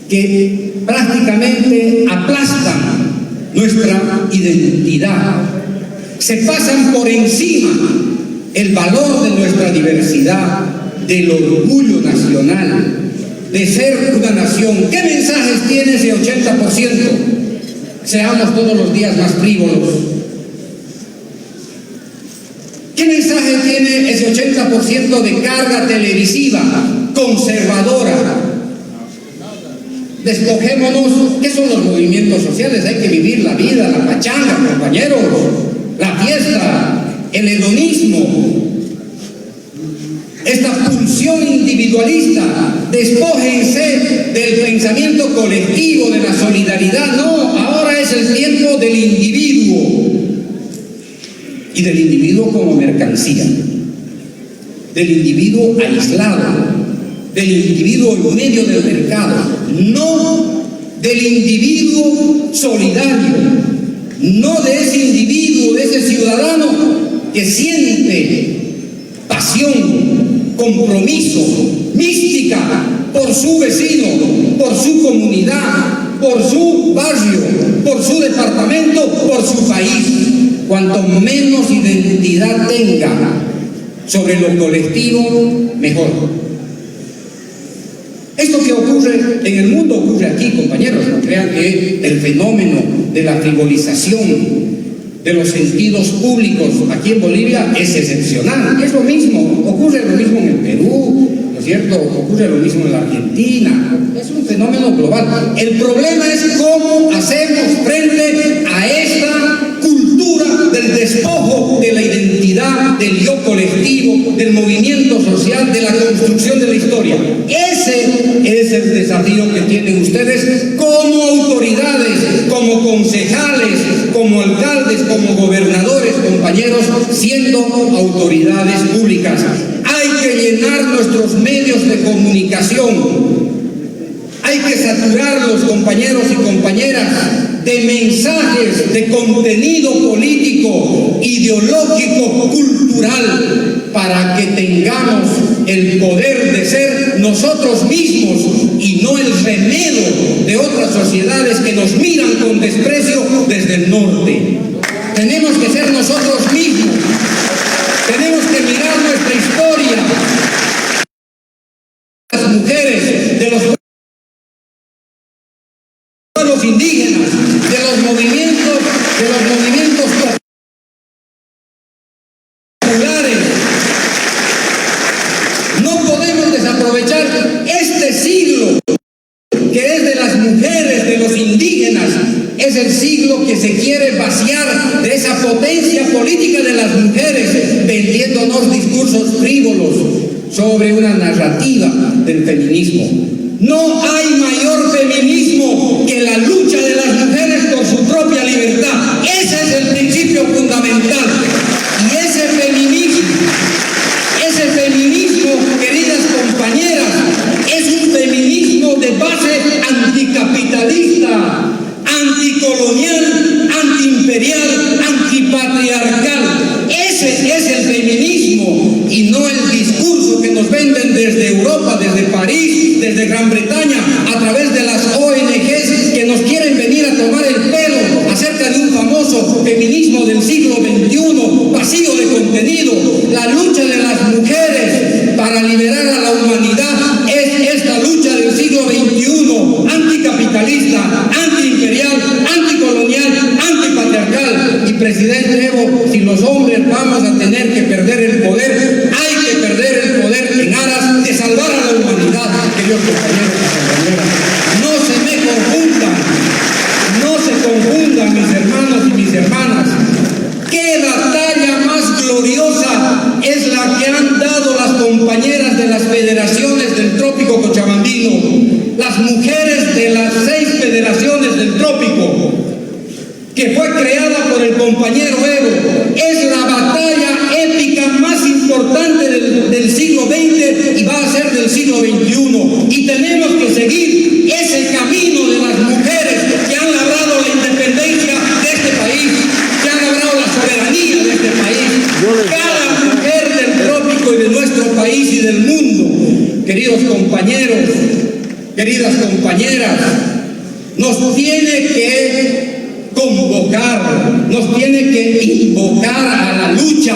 que prácticamente aplastan nuestra identidad, se pasan por encima el valor de nuestra diversidad, del orgullo nacional, de ser una nación. ¿Qué mensajes tiene ese 80%? Seamos todos los días más frívolos. ¿Qué mensaje tiene ese 80% de carga televisiva, conservadora? Despojémonos. ¿Qué son los movimientos sociales? Hay que vivir la vida, la pachanga, compañeros, la fiesta, el hedonismo, esta pulsión individualista. Despójense del pensamiento colectivo, de la solidaridad. No, ahora es el tiempo del individuo, y del individuo como mercancía, del individuo aislado, del individuo en medio del mercado, no del individuo solidario, no de ese individuo, de ese ciudadano que siente pasión, compromiso, mística por su vecino, por su comunidad, por su barrio, por su departamento, por su país. Cuanto menos identidad tenga sobre lo colectivo, mejor. Esto que ocurre en el mundo ocurre aquí, compañeros. No crean que el fenómeno de la frivolización de los sentidos públicos aquí en Bolivia es excepcional. Es lo mismo, ocurre lo mismo en el Perú, ¿no es cierto? Ocurre lo mismo en la Argentina. Es un fenómeno global. El problema es cómo hacemos frente a esta cultura del despojo de la identidad, del yo colectivo, del movimiento social, de la construcción de la historia. Ese es el desafío que tienen ustedes como autoridades, como concejales, como alcaldes, como gobernadores, compañeros, siendo autoridades públicas. Hay que llenar nuestros medios de comunicación. Hay que saturarlos, compañeros y compañeras, de mensajes, de contenido político, ideológico, cultural, para que tengamos el poder de ser nosotros mismos y no el remedo de otras sociedades que nos miran con desprecio desde el norte. Tenemos que ser nosotros mismos, tenemos que mirar nuestra historia. Las mujeres de los pueblos indígenas, de los movimientos populares. No podemos desaprovechar este siglo que es de las mujeres, de los indígenas. Es el siglo que se quiere vaciar de esa potencia política de las mujeres, vendiéndonos discursos frívolos sobre una narrativa del feminismo. No hay mayor feminismo que la lucha de las mujeres por su propia libertad. Ese es el principio fundamental. Y ese feminismo, queridas compañeras, es un feminismo de base anticapitalista, anticolonial, antiimperial, antipatriarcal. Ese es el feminismo, y no el discurso que nos venden desde Europa, desde París, desde Gran Bretaña, a través de las ONGs que nos quieren venir a tomar el pelo acerca de un famoso feminismo del siglo XXI, vacío de contenido. La lucha de las mujeres para liberar a la humanidad es esta lucha del siglo XXI, anticapitalista, antiimperial, anticolonial, antipatriarcal. Y presidente Evo, si los hombres vamos a tener que perder el poder, hay que perder el poder en aras de salvar a la humanidad. Queridos compañeros y compañeras, no se confundan mis hermanos y mis hermanas. ¿Qué batalla más gloriosa es la que han dado las compañeras de las federaciones del Trópico Cochabambino, las mujeres de las 6 federaciones del Trópico, que fue creada por el compañero Evo? Es la batalla épica más importante del siglo XX y va a ser del siglo XXI. Y tenemos que seguir ese camino de las mujeres que han labrado la independencia de este país, que han labrado la soberanía de este país. Cada mujer del Trópico y de nuestro país y del mundo, queridos compañeros, queridas compañeras, nos tiene que convocar, nos tiene que invocar a la lucha.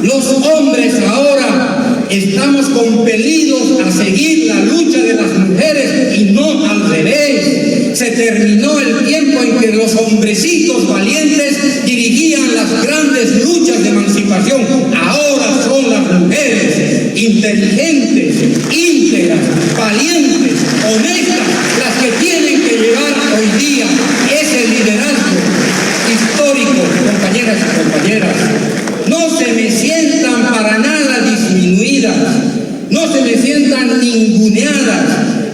Los hombres ahora estamos compelidos a seguir la lucha de las mujeres y no al revés. Se terminó el tiempo en que los hombrecitos valientes dirigían las grandes luchas de emancipación. Ahora son las mujeres inteligentes, íntegras, valientes, honestas, las que tienen que llevar hoy día ese liderazgo histórico. Compañeras y compañeras, no se me sientan para nada disminuidas, no se me sientan ninguneadas,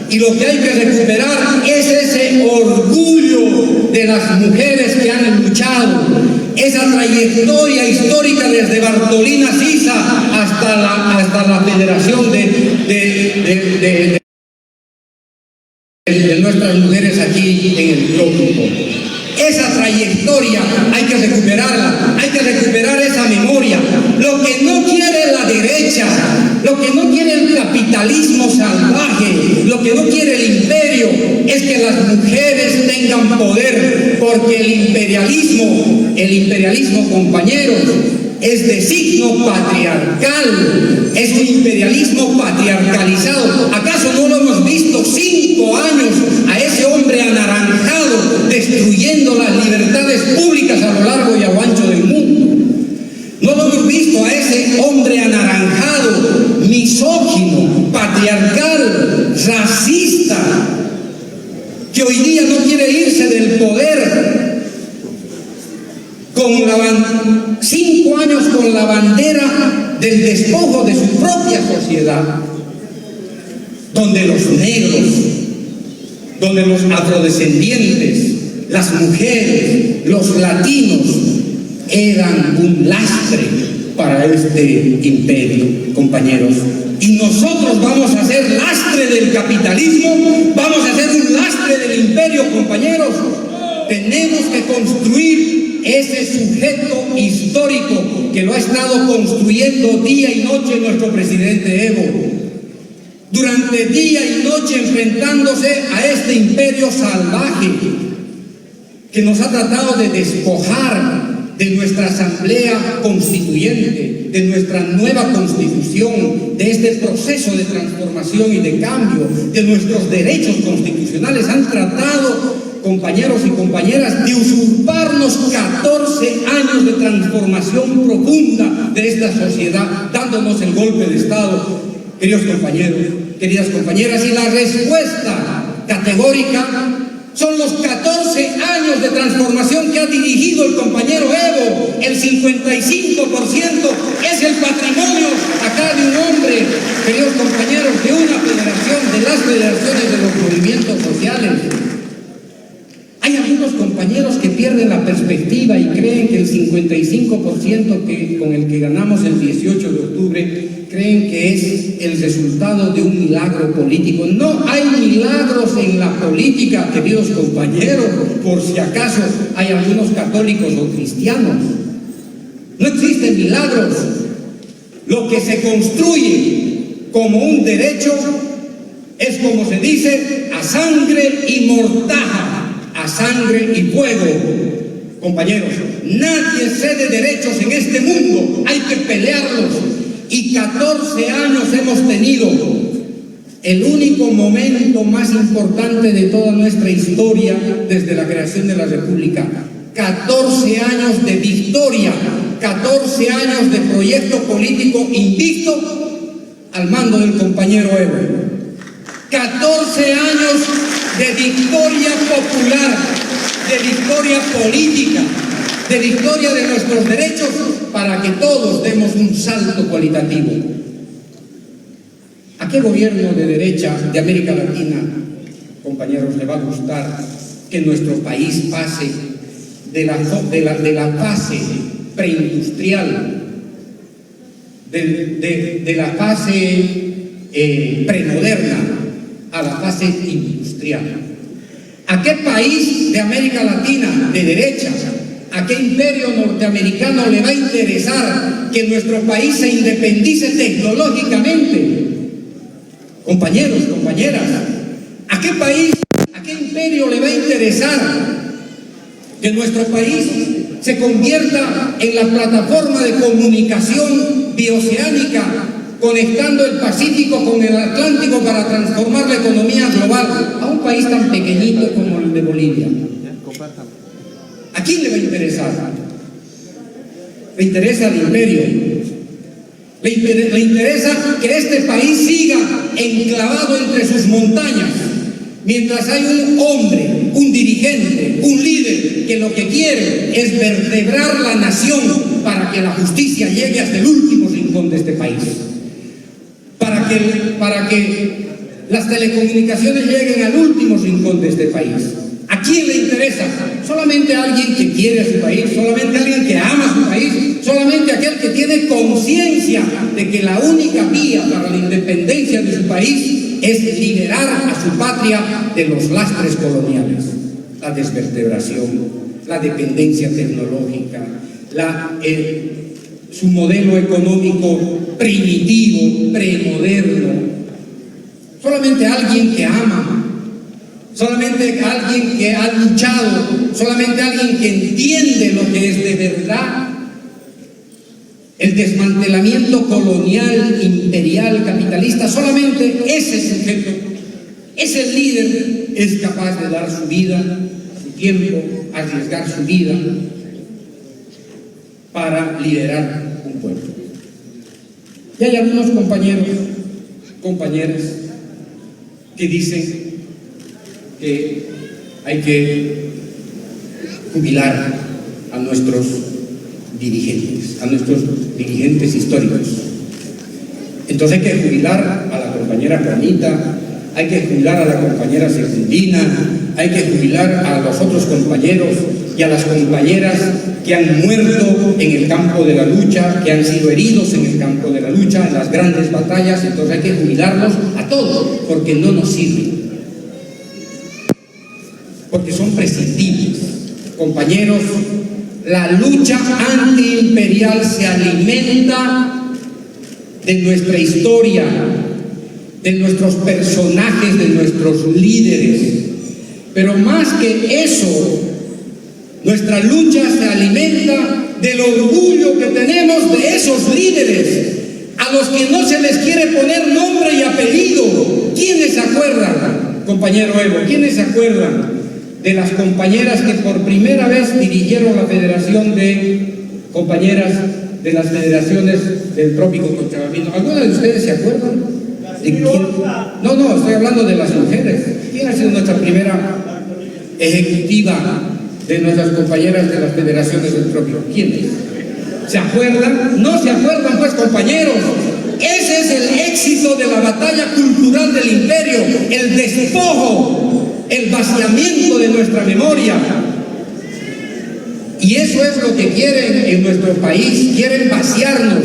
y lo que hay que recuperar es ese orgullo de las mujeres que han luchado, esa trayectoria histórica desde Bartolina Sisa hasta la Federación de nuestras mujeres aquí en el trópico. Esa trayectoria hay que recuperarla, hay que recuperar esa memoria. Lo que no quiere la derecha, lo que no quiere el capitalismo salvaje, lo que no quiere el imperio, es que las mujeres tengan poder, porque el imperialismo, compañeros, es de signo patriarcal, es un imperialismo patriarcalizado. ¿Acaso no lo hemos visto 5 años a ese hombre anaranjado destruyendo las libertades públicas a lo largo y a lo ancho del mundo? ¿No lo hemos visto a ese hombre anaranjado, misógino, patriarcal, racista, que hoy día no quiere irse del poder? 5 años con la bandera del despojo de su propia sociedad, donde los negros, donde los afrodescendientes, las mujeres, los latinos eran un lastre para este imperio, compañeros. Y nosotros vamos a ser lastre del capitalismo, vamos a ser un lastre del imperio, compañeros. Tenemos que construir ese sujeto histórico que lo ha estado construyendo día y noche nuestro presidente Evo. Durante día y noche enfrentándose a este imperio salvaje que nos ha tratado de despojar de nuestra asamblea constituyente, de nuestra nueva constitución, de este proceso de transformación y de cambio, de nuestros derechos constitucionales. Han tratado, compañeros y compañeras, de usurparnos 14 años de transformación profunda de esta sociedad, dándonos el golpe de Estado, queridos compañeros, queridas compañeras. Y la respuesta categórica son los 14 años de transformación que ha dirigido el compañero Evo. El 55% es el patrimonio acá de un hombre, queridos compañeros, de una federación, de las federaciones de los movimientos sociales. Hay algunos compañeros que pierden la perspectiva y creen que el 55% con el que ganamos el 18 de octubre, creen que es el resultado de un milagro político. No hay milagros en la política, queridos compañeros, por si acaso hay algunos católicos o cristianos. No existen milagros. Lo que se construye como un derecho es, como se dice, a sangre y mortaja, a sangre y fuego. Compañeros, nadie cede derechos en este mundo, hay que pelearlos. Y 14 años hemos tenido, el único momento más importante de toda nuestra historia desde la creación de la República. 14 años de victoria, 14 años de proyecto político invicto al mando del compañero Evo. 14 años de victoria popular, de victoria política, de victoria de nuestros derechos, para que todos demos un salto cualitativo. ¿A qué gobierno de derecha de América Latina, compañeros, le va a gustar que nuestro país pase de la fase preindustrial, de la fase premoderna a la fase industrial? ¿A qué país de América Latina de derecha, a qué imperio norteamericano le va a interesar que nuestro país se independice tecnológicamente? Compañeros, compañeras, ¿a qué qué país, a qué imperio le va a interesar que nuestro país se convierta en la plataforma de comunicación bioceánica, conectando el Pacífico con el Atlántico para transformar la economía global a un país tan pequeñito como el de Bolivia? ¿A quién le va a interesar? Le interesa al imperio. Le interesa que este país siga enclavado entre sus montañas, mientras hay un hombre, un dirigente, un líder que lo que quiere es vertebrar la nación para que la justicia llegue hasta el último rincón de este país, para que las telecomunicaciones lleguen al último rincón de este país. ¿A quién le interesa? Solamente a alguien que quiere a su país, solamente a alguien que ama a su país, solamente aquel que tiene conciencia de que la única vía para la independencia de su país es liberar a su patria de los lastres coloniales, la desvertebración, la dependencia tecnológica, su modelo económico primitivo, premoderno. Solamente alguien que ama, solamente alguien que ha luchado, solamente alguien que entiende lo que es de verdad el desmantelamiento colonial, imperial, capitalista, solamente ese sujeto, ese líder es capaz de dar su vida, su tiempo, arriesgar su vida para liderar un pueblo. Y hay algunos compañeras que dicen que hay que jubilar a nuestros dirigentes históricos. Entonces hay que jubilar a la compañera Juanita, hay que jubilar a la compañera Secundina, hay que jubilar a los otros compañeros y a las compañeras que han muerto en el campo de la lucha, que han sido heridos en el campo de la lucha, en las grandes batallas. Entonces hay que jubilarlos a todos, porque no nos sirven, porque son prescindibles. Compañeros, la lucha antiimperial se alimenta de nuestra historia, de nuestros personajes, de nuestros líderes. Pero más que eso, nuestra lucha se alimenta del orgullo que tenemos de esos líderes, a los que no se les quiere poner nombre y apellido. ¿Quiénes se acuerdan, compañero Evo? ¿Quiénes se acuerdan de las compañeras que por primera vez dirigieron la Federación de Compañeras de las Federaciones del Trópico Cochabambino? ¿Alguna de ustedes se acuerdan? ¿De quién? No, estoy hablando de las mujeres. ¿Quién ha sido nuestra primera ejecutiva de nuestras compañeras de las Federaciones del Trópico? ¿Quiénes? ¿Se acuerdan? No se acuerdan, pues, compañeros. Ese es el éxito de la batalla cultural del imperio, el despojo, el vaciamiento de nuestra memoria. Y eso es lo que quieren en nuestro país. Quieren vaciarnos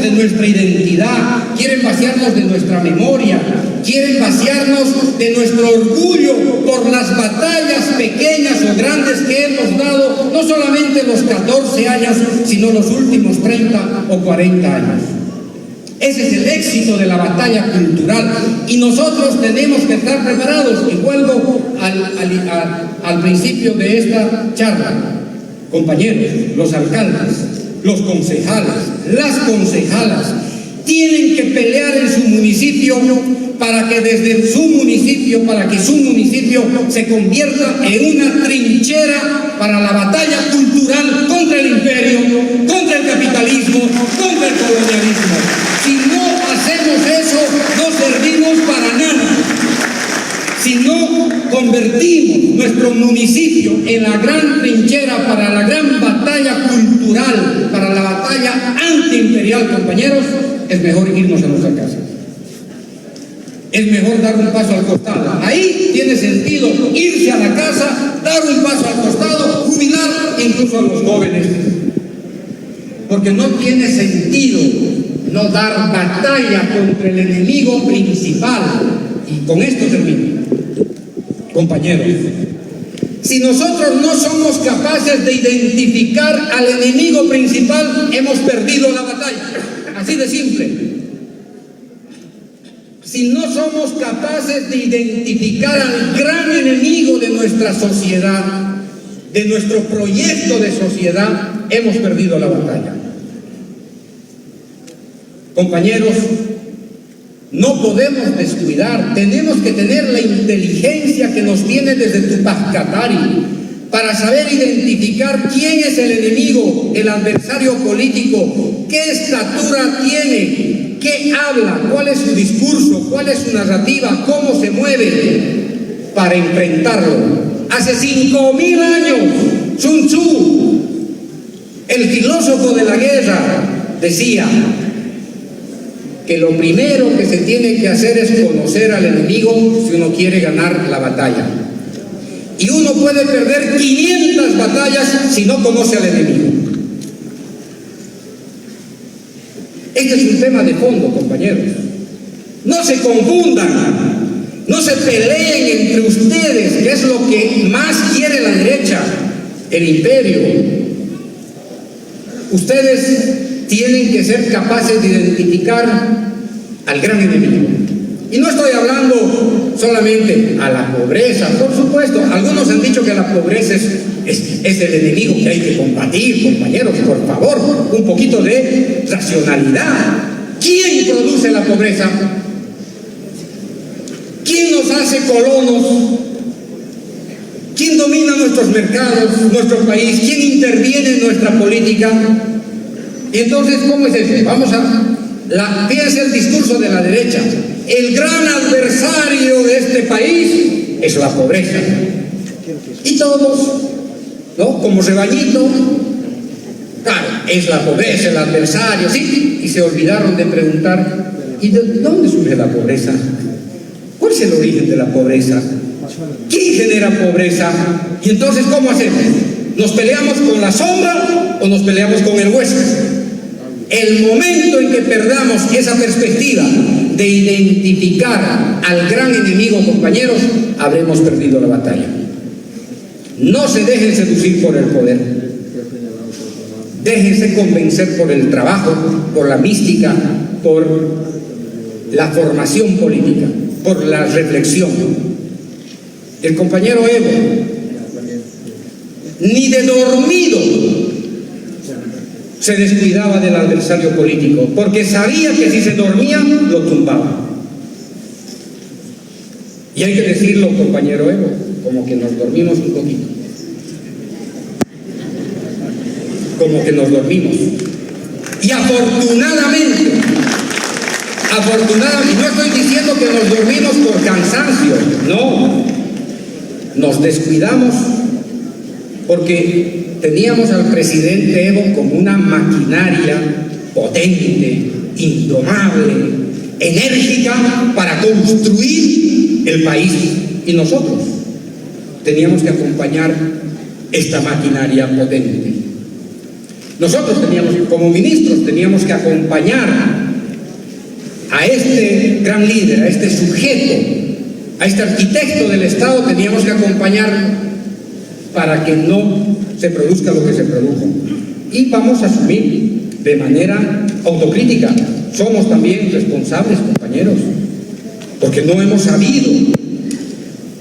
de nuestra identidad, quieren vaciarnos de nuestra memoria, quieren vaciarnos de nuestro orgullo por las batallas pequeñas o grandes que hemos dado, no solamente los 14 años, sino los últimos 30 o 40 años. Ese es el éxito de la batalla cultural, y nosotros tenemos que estar preparados. Y vuelvo al principio de esta charla. Compañeros, los alcaldes, los concejales, las concejalas tienen que pelear en su municipio para que su municipio se convierta en una trinchera para la batalla cultural contra el imperio, contra el capitalismo, contra el colonialismo. Si no hacemos eso, no servimos para nada. Si no convertimos nuestro municipio en la gran trinchera para la gran batalla cultural, para la batalla antiimperial, compañeros, es mejor irnos a nuestra casa. Es mejor dar un paso al costado. Ahí tiene sentido irse a la casa, dar un paso al costado, jubilar incluso a los jóvenes. Porque no tiene sentido no dar batalla contra el enemigo principal. Y con esto termino. Compañeros, si nosotros no somos capaces de identificar al enemigo principal, hemos perdido la batalla. Así de simple. si no somos capaces de identificar al gran enemigo de nuestra sociedad, de nuestro proyecto de sociedad, hemos perdido la batalla. Compañeros, no podemos descuidar, tenemos que tener la inteligencia que nos tiene desde Tupac Katari para saber identificar quién es el enemigo, el adversario político, qué estatura tiene, qué habla, cuál es su discurso, cuál es su narrativa, cómo se mueve para enfrentarlo. Hace 5.000 años, Sun Tzu, el filósofo de la guerra, decía que lo primero que se tiene que hacer es conocer al enemigo si uno quiere ganar la batalla. Y uno puede perder 500 batallas si no conoce al enemigo. Este es un tema de fondo, compañeros. No se confundan, no se peleen entre ustedes, que es lo que más quiere la derecha, el imperio. Ustedes tienen que ser capaces de identificar al gran enemigo. Y no estoy hablando solamente a la pobreza, por supuesto. Algunos han dicho que la pobreza es el enemigo que hay que combatir, compañeros, por favor, un poquito de racionalidad. ¿Quién produce la pobreza? ¿Quién nos hace colonos? ¿Quién domina nuestros mercados, nuestro país? ¿Quién interviene en nuestra política? Y entonces, ¿cómo es eso? Fíjense el discurso de la derecha. El gran adversario de este país es la pobreza. Y todos, ¿no? Como rebañito, claro, es la pobreza el adversario, ¿sí? Y se olvidaron de preguntar, ¿y de dónde surge la pobreza? ¿Cuál es el origen de la pobreza? ¿Quién genera pobreza? Y entonces, ¿cómo hacemos? ¿Nos peleamos con la sombra o nos peleamos con el hueso? El momento en que perdamos esa perspectiva de identificar al gran enemigo, compañeros, habremos perdido la batalla. No se dejen seducir por el poder. Déjense convencer por el trabajo, por la mística, por la formación política, por la reflexión. El compañero Evo, ni de dormido se descuidaba del adversario político, porque sabía que si se dormía, lo tumbaba. Y hay que decirlo, compañero Evo, como que nos dormimos un poquito. Como que nos dormimos. Y afortunadamente, no estoy diciendo que nos dormimos por cansancio, no. Nos descuidamos porque teníamos al presidente Evo como una maquinaria potente, indomable, enérgica para construir el país. Y nosotros teníamos que acompañar esta maquinaria potente. Nosotros teníamos, como ministros, teníamos que acompañar a este gran líder, a este sujeto, a este arquitecto del Estado, teníamos que acompañar para que no se produzca lo que se produjo. Y vamos a asumir de manera autocrítica. Somos también responsables, compañeros, porque no hemos sabido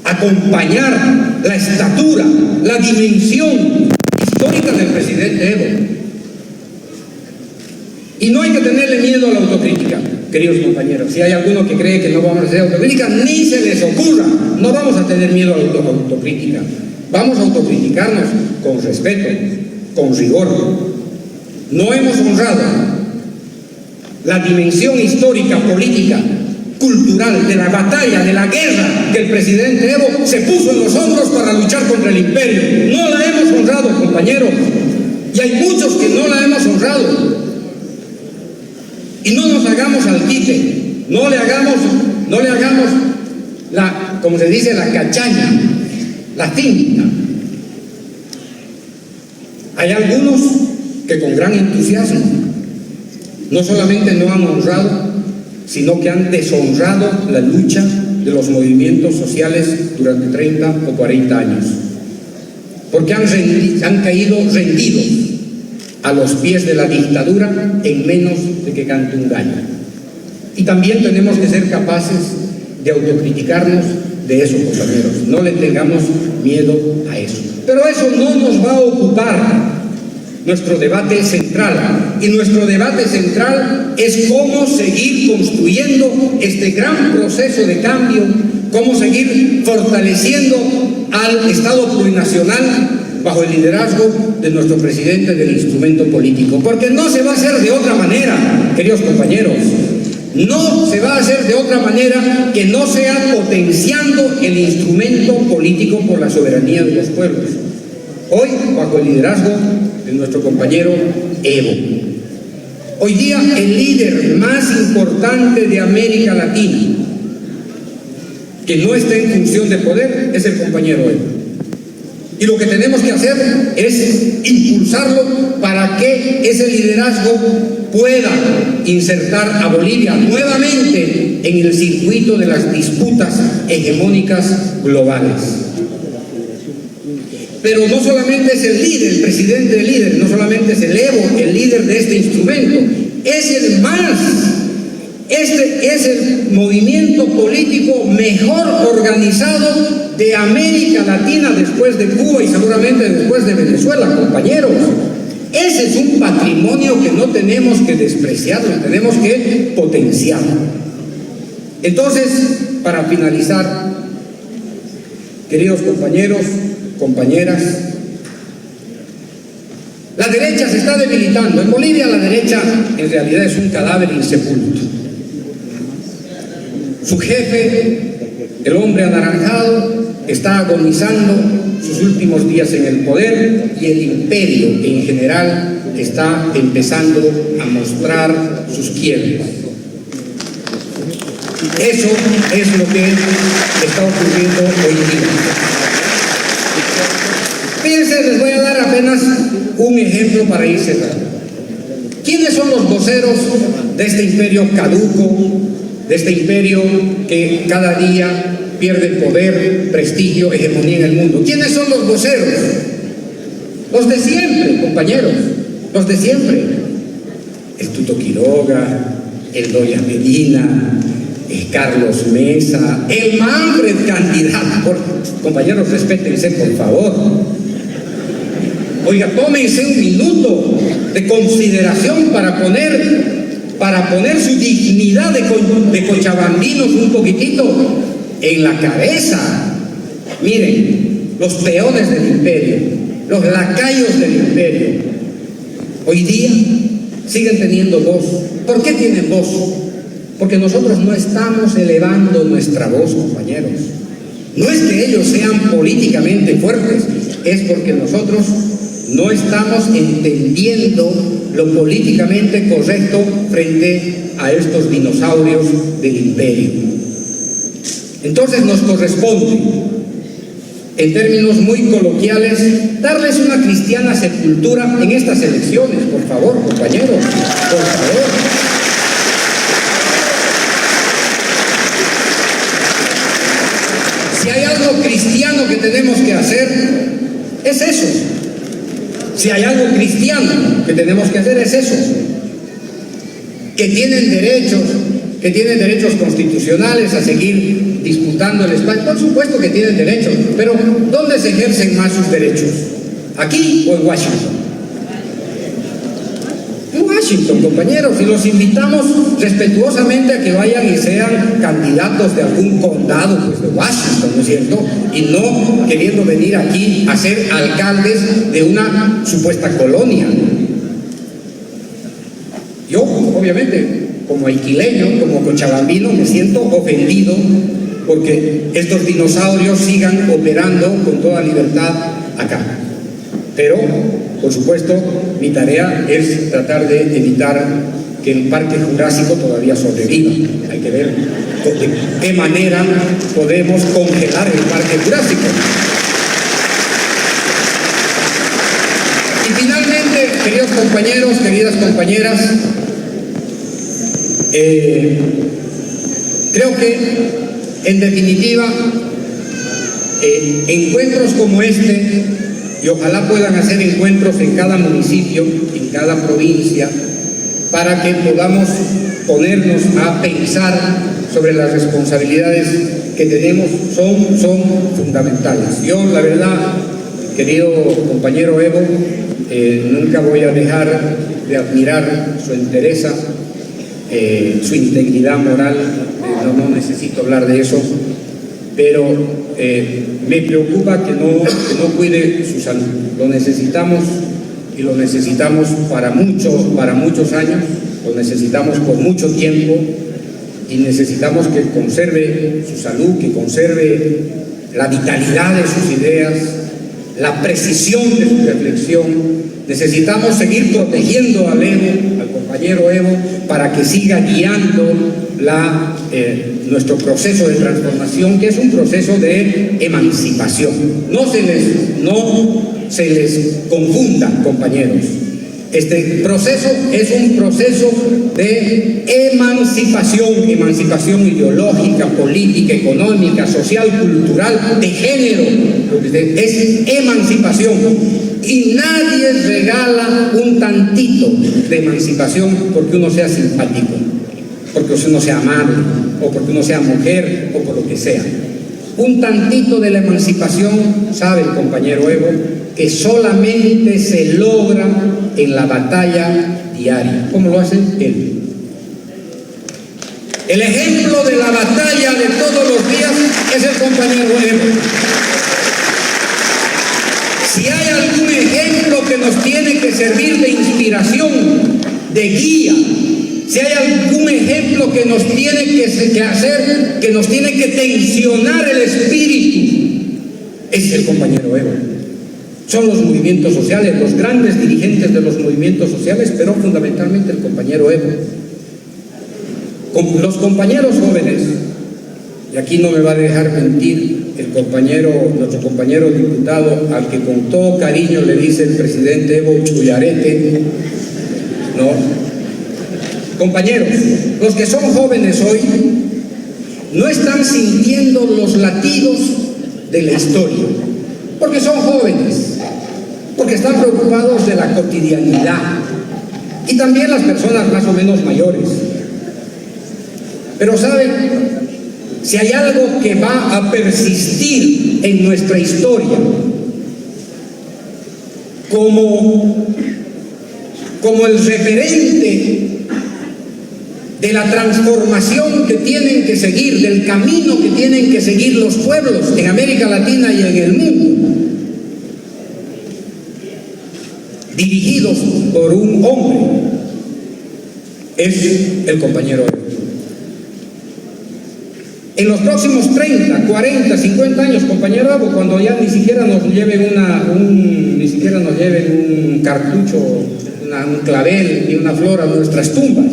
acompañar la estatura, la dimensión histórica del presidente Evo. Y no hay que tenerle miedo a la autocrítica, queridos compañeros. Si hay alguno que cree que no vamos a hacer autocrítica, ni se les ocurra. No vamos a tener miedo a la autocrítica. Vamos a autocriticarnos con respeto, con rigor. No hemos honrado la dimensión histórica, política, cultural de la batalla, de la guerra que el presidente Evo se puso en los hombros para luchar contra el imperio. No la hemos honrado, compañeros. Y hay muchos que no la hemos honrado. Y no nos hagamos al quite, no le hagamos la, como se dice, la cachaña, la finta. Hay algunos que con gran entusiasmo no solamente no han honrado, sino que han deshonrado la lucha de los movimientos sociales durante 30 o 40 años, porque han caído rendidos a los pies de la dictadura en menos de que cante un gallo. Y también tenemos que ser capaces de autocriticarnos de eso, compañeros. No le tengamos miedo a eso. Pero eso no nos va a ocupar nuestro debate central. Y nuestro debate central es cómo seguir construyendo este gran proceso de cambio, cómo seguir fortaleciendo al Estado plurinacional bajo el liderazgo de nuestro presidente del instrumento político. Porque no se va a hacer de otra manera, queridos compañeros. No se va a hacer de otra manera que no sea potenciando el instrumento político por la soberanía de los pueblos. Hoy, bajo el liderazgo de nuestro compañero Evo. Hoy día, el líder más importante de América Latina, que no está en función de poder, es el compañero Evo. Y lo que tenemos que hacer es impulsarlo para que ese liderazgo pueda insertar a Bolivia nuevamente en el circuito de las disputas hegemónicas globales. Pero no solamente es el líder, el presidente el líder, no solamente es el Evo el líder de este instrumento, es el más. Este es el movimiento político mejor organizado de América Latina después de Cuba y seguramente después de Venezuela, compañeros. Ese es un patrimonio que no tenemos que despreciar, lo tenemos que potenciar. Entonces, para finalizar, queridos compañeros, compañeras, la derecha se está debilitando. En Bolivia la derecha en realidad es un cadáver insepulto. Su jefe, el hombre anaranjado, está agonizando sus últimos días en el poder y el imperio en general está empezando a mostrar sus quiebres. Eso es lo que está ocurriendo hoy día. Fíjense, les voy a dar apenas un ejemplo para ir cerrando. ¿Quiénes son los voceros de este imperio caduco, de este imperio que cada día pierde poder, prestigio, hegemonía en el mundo? ¿Quiénes son los voceros? Los de siempre, compañeros, los de siempre. El Tuto Quiroga, el Doria Medina, el Carlos Mesa, el Manfred candidato. Compañeros, respétense, por favor. Oiga, tómense un minuto de consideración para poner su dignidad de cochabambinos un poquitito en la cabeza. Miren, los peones del imperio, los lacayos del imperio, hoy día siguen teniendo voz. ¿Por qué tienen voz? Porque nosotros no estamos elevando nuestra voz, compañeros. No es que ellos sean políticamente fuertes, es porque nosotros no estamos entendiendo lo políticamente correcto frente a estos dinosaurios del imperio. Entonces nos corresponde, en términos muy coloquiales, darles una cristiana sepultura en estas elecciones, por favor, compañeros, por favor. Si hay algo cristiano que tenemos que hacer, es eso. Si hay algo cristiano que tenemos que hacer, es eso. Que tienen derechos constitucionales a seguir disputando el espacio. Por supuesto que tienen derechos, pero ¿dónde se ejercen más sus derechos? ¿Aquí o en Washington? En Washington, compañeros, y los invitamos respetuosamente a que vayan y sean candidatos de algún condado, pues, de Washington, ¿no es cierto? Y no queriendo venir aquí a ser alcaldes de una supuesta colonia. Yo, obviamente, como aiquileño, como cochabambino, me siento ofendido porque estos dinosaurios sigan operando con toda libertad acá. Pero, por supuesto, mi tarea es tratar de evitar que el Parque Jurásico todavía sobreviva. Hay que ver de qué manera podemos congelar el Parque Jurásico. Y finalmente, queridos compañeros, queridas compañeras, creo que, en definitiva, encuentros como este, y ojalá puedan hacer encuentros en cada municipio, en cada provincia, para que podamos ponernos a pensar sobre las responsabilidades que tenemos son fundamentales. Yo, la verdad, querido compañero Evo, nunca voy a dejar de admirar su entereza, su integridad moral. No necesito hablar de eso, pero me preocupa que no cuide su salud. Lo necesitamos, y lo necesitamos para muchos años, lo necesitamos por mucho tiempo, y necesitamos que conserve su salud, que conserve la vitalidad de sus ideas, la precisión de su reflexión. Necesitamos seguir protegiendo al compañero Evo, para que siga guiando nuestro proceso de transformación, que es un proceso de emancipación. No se les confunda, compañeros. Este proceso es un proceso de emancipación ideológica, política, económica, social, cultural, de género. Es emancipación. Y nadie regala un tantito de emancipación porque uno sea simpático, porque uno sea amable, o porque uno sea mujer, o por lo que sea. Un tantito de la emancipación, sabe el compañero Evo, que solamente se logra en la batalla diaria. ¿Cómo lo hace él? El ejemplo de la batalla de todos los días es el compañero Evo. Si hay algún ejemplo que nos tiene que servir de inspiración, de guía, si hay algún ejemplo que nos tiene que hacer, que nos tiene que tensionar el espíritu, es el compañero Evo. Son los movimientos sociales, los grandes dirigentes de los movimientos sociales, pero fundamentalmente el compañero Evo. Los compañeros jóvenes, y aquí no me va a dejar mentir nuestro compañero diputado, al que con todo cariño le dice el presidente Evo Chuyarete, ¿no? Compañeros, los que son jóvenes hoy no están sintiendo los latidos de la historia, porque son jóvenes, porque están preocupados de la cotidianidad, y también las personas más o menos mayores. Pero ¿saben? Si hay algo que va a persistir en nuestra historia como el referente de la transformación que tienen que seguir, del camino que tienen que seguir los pueblos en América Latina y en el mundo, dirigidos por un hombre, es el compañero Evo. En los próximos 30, 40, 50 años, compañero Evo, cuando ya ni siquiera nos lleven un cartucho, un clavel ni una flor a nuestras tumbas,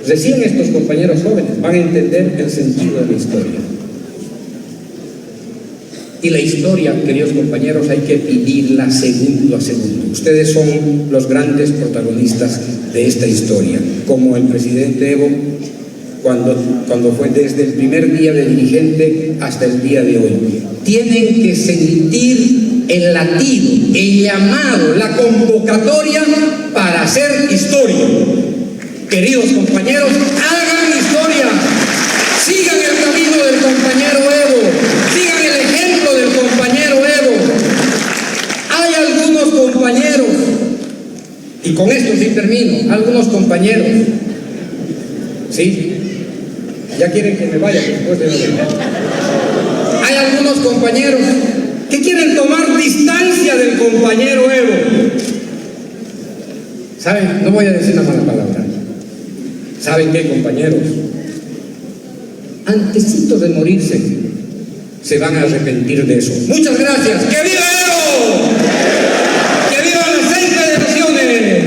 recién estos compañeros jóvenes van a entender el sentido de la historia. Y la historia, queridos compañeros, hay que vivirla segundo a segundo. Ustedes son los grandes protagonistas de esta historia, como el presidente Evo, cuando fue desde el primer día de dirigente hasta el día de hoy. Tienen que sentir el latido, el llamado, la convocatoria para hacer historia. Queridos compañeros, hagan historia, sigan el camino del compañero Evo, sigan el ejemplo del compañero Evo. Hay algunos compañeros, y con esto sí termino, algunos compañeros, ¿sí? Ya quieren que me vaya después de Hay algunos compañeros que quieren tomar distancia del compañero Evo. ¿Saben? No voy a decir una mala palabra. ¿Saben qué, compañeros? Antecitos de morirse, se van a arrepentir de eso. Muchas gracias. ¡Que viva Evo! ¡Que vivan las 6 federaciones!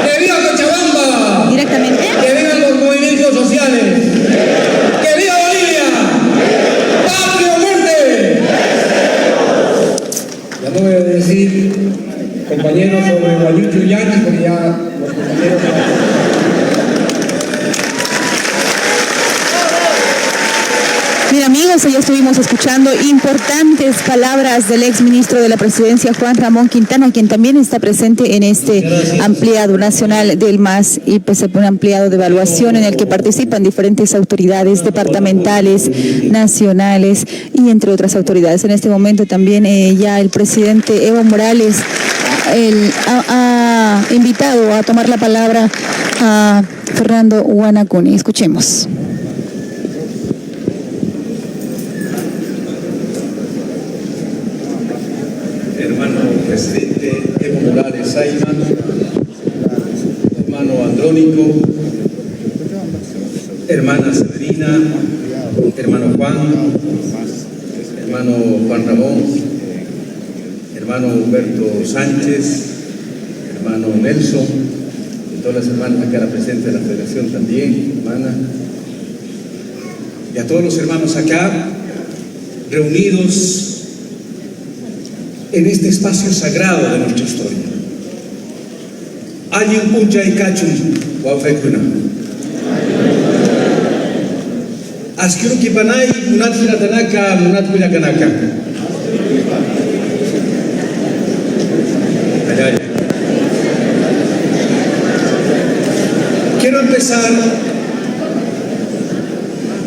¡Que viva Cochabamba! Directamente. ¡Que vivan los movimientos sociales! ¡Que viva Bolivia! ¡Patria o muerte! Ya no voy a decir, compañeros, sobre Guayucho y Yanqui, porque ya los compañeros... Mira, amigo. amigos, ya estuvimos escuchando importantes palabras del exministro de la Presidencia, Juan Ramón Quintana, quien también está presente en este ampliado nacional del MAS y pues un ampliado de evaluación en el que participan diferentes autoridades departamentales, nacionales y entre otras autoridades. En este momento también ya el presidente Evo Morales ha invitado a tomar la palabra a Fernando Guanacuni. Escuchemos. Hermano presidente Evo Morales Ayman, hermano Andrónico, hermana Severina, hermano Juan, hermano Juan Ramón, hermano Humberto Sánchez, hermano Nelson, y todas las hermanas acá presentes de la Federación también, hermana, y a todos los hermanos acá reunidos en este espacio sagrado de nuestra historia. Ayin puncha y cachun, wafekuna. Askiru kipanay, munat hiratanaka, munat kuyakanaka. Quiero empezar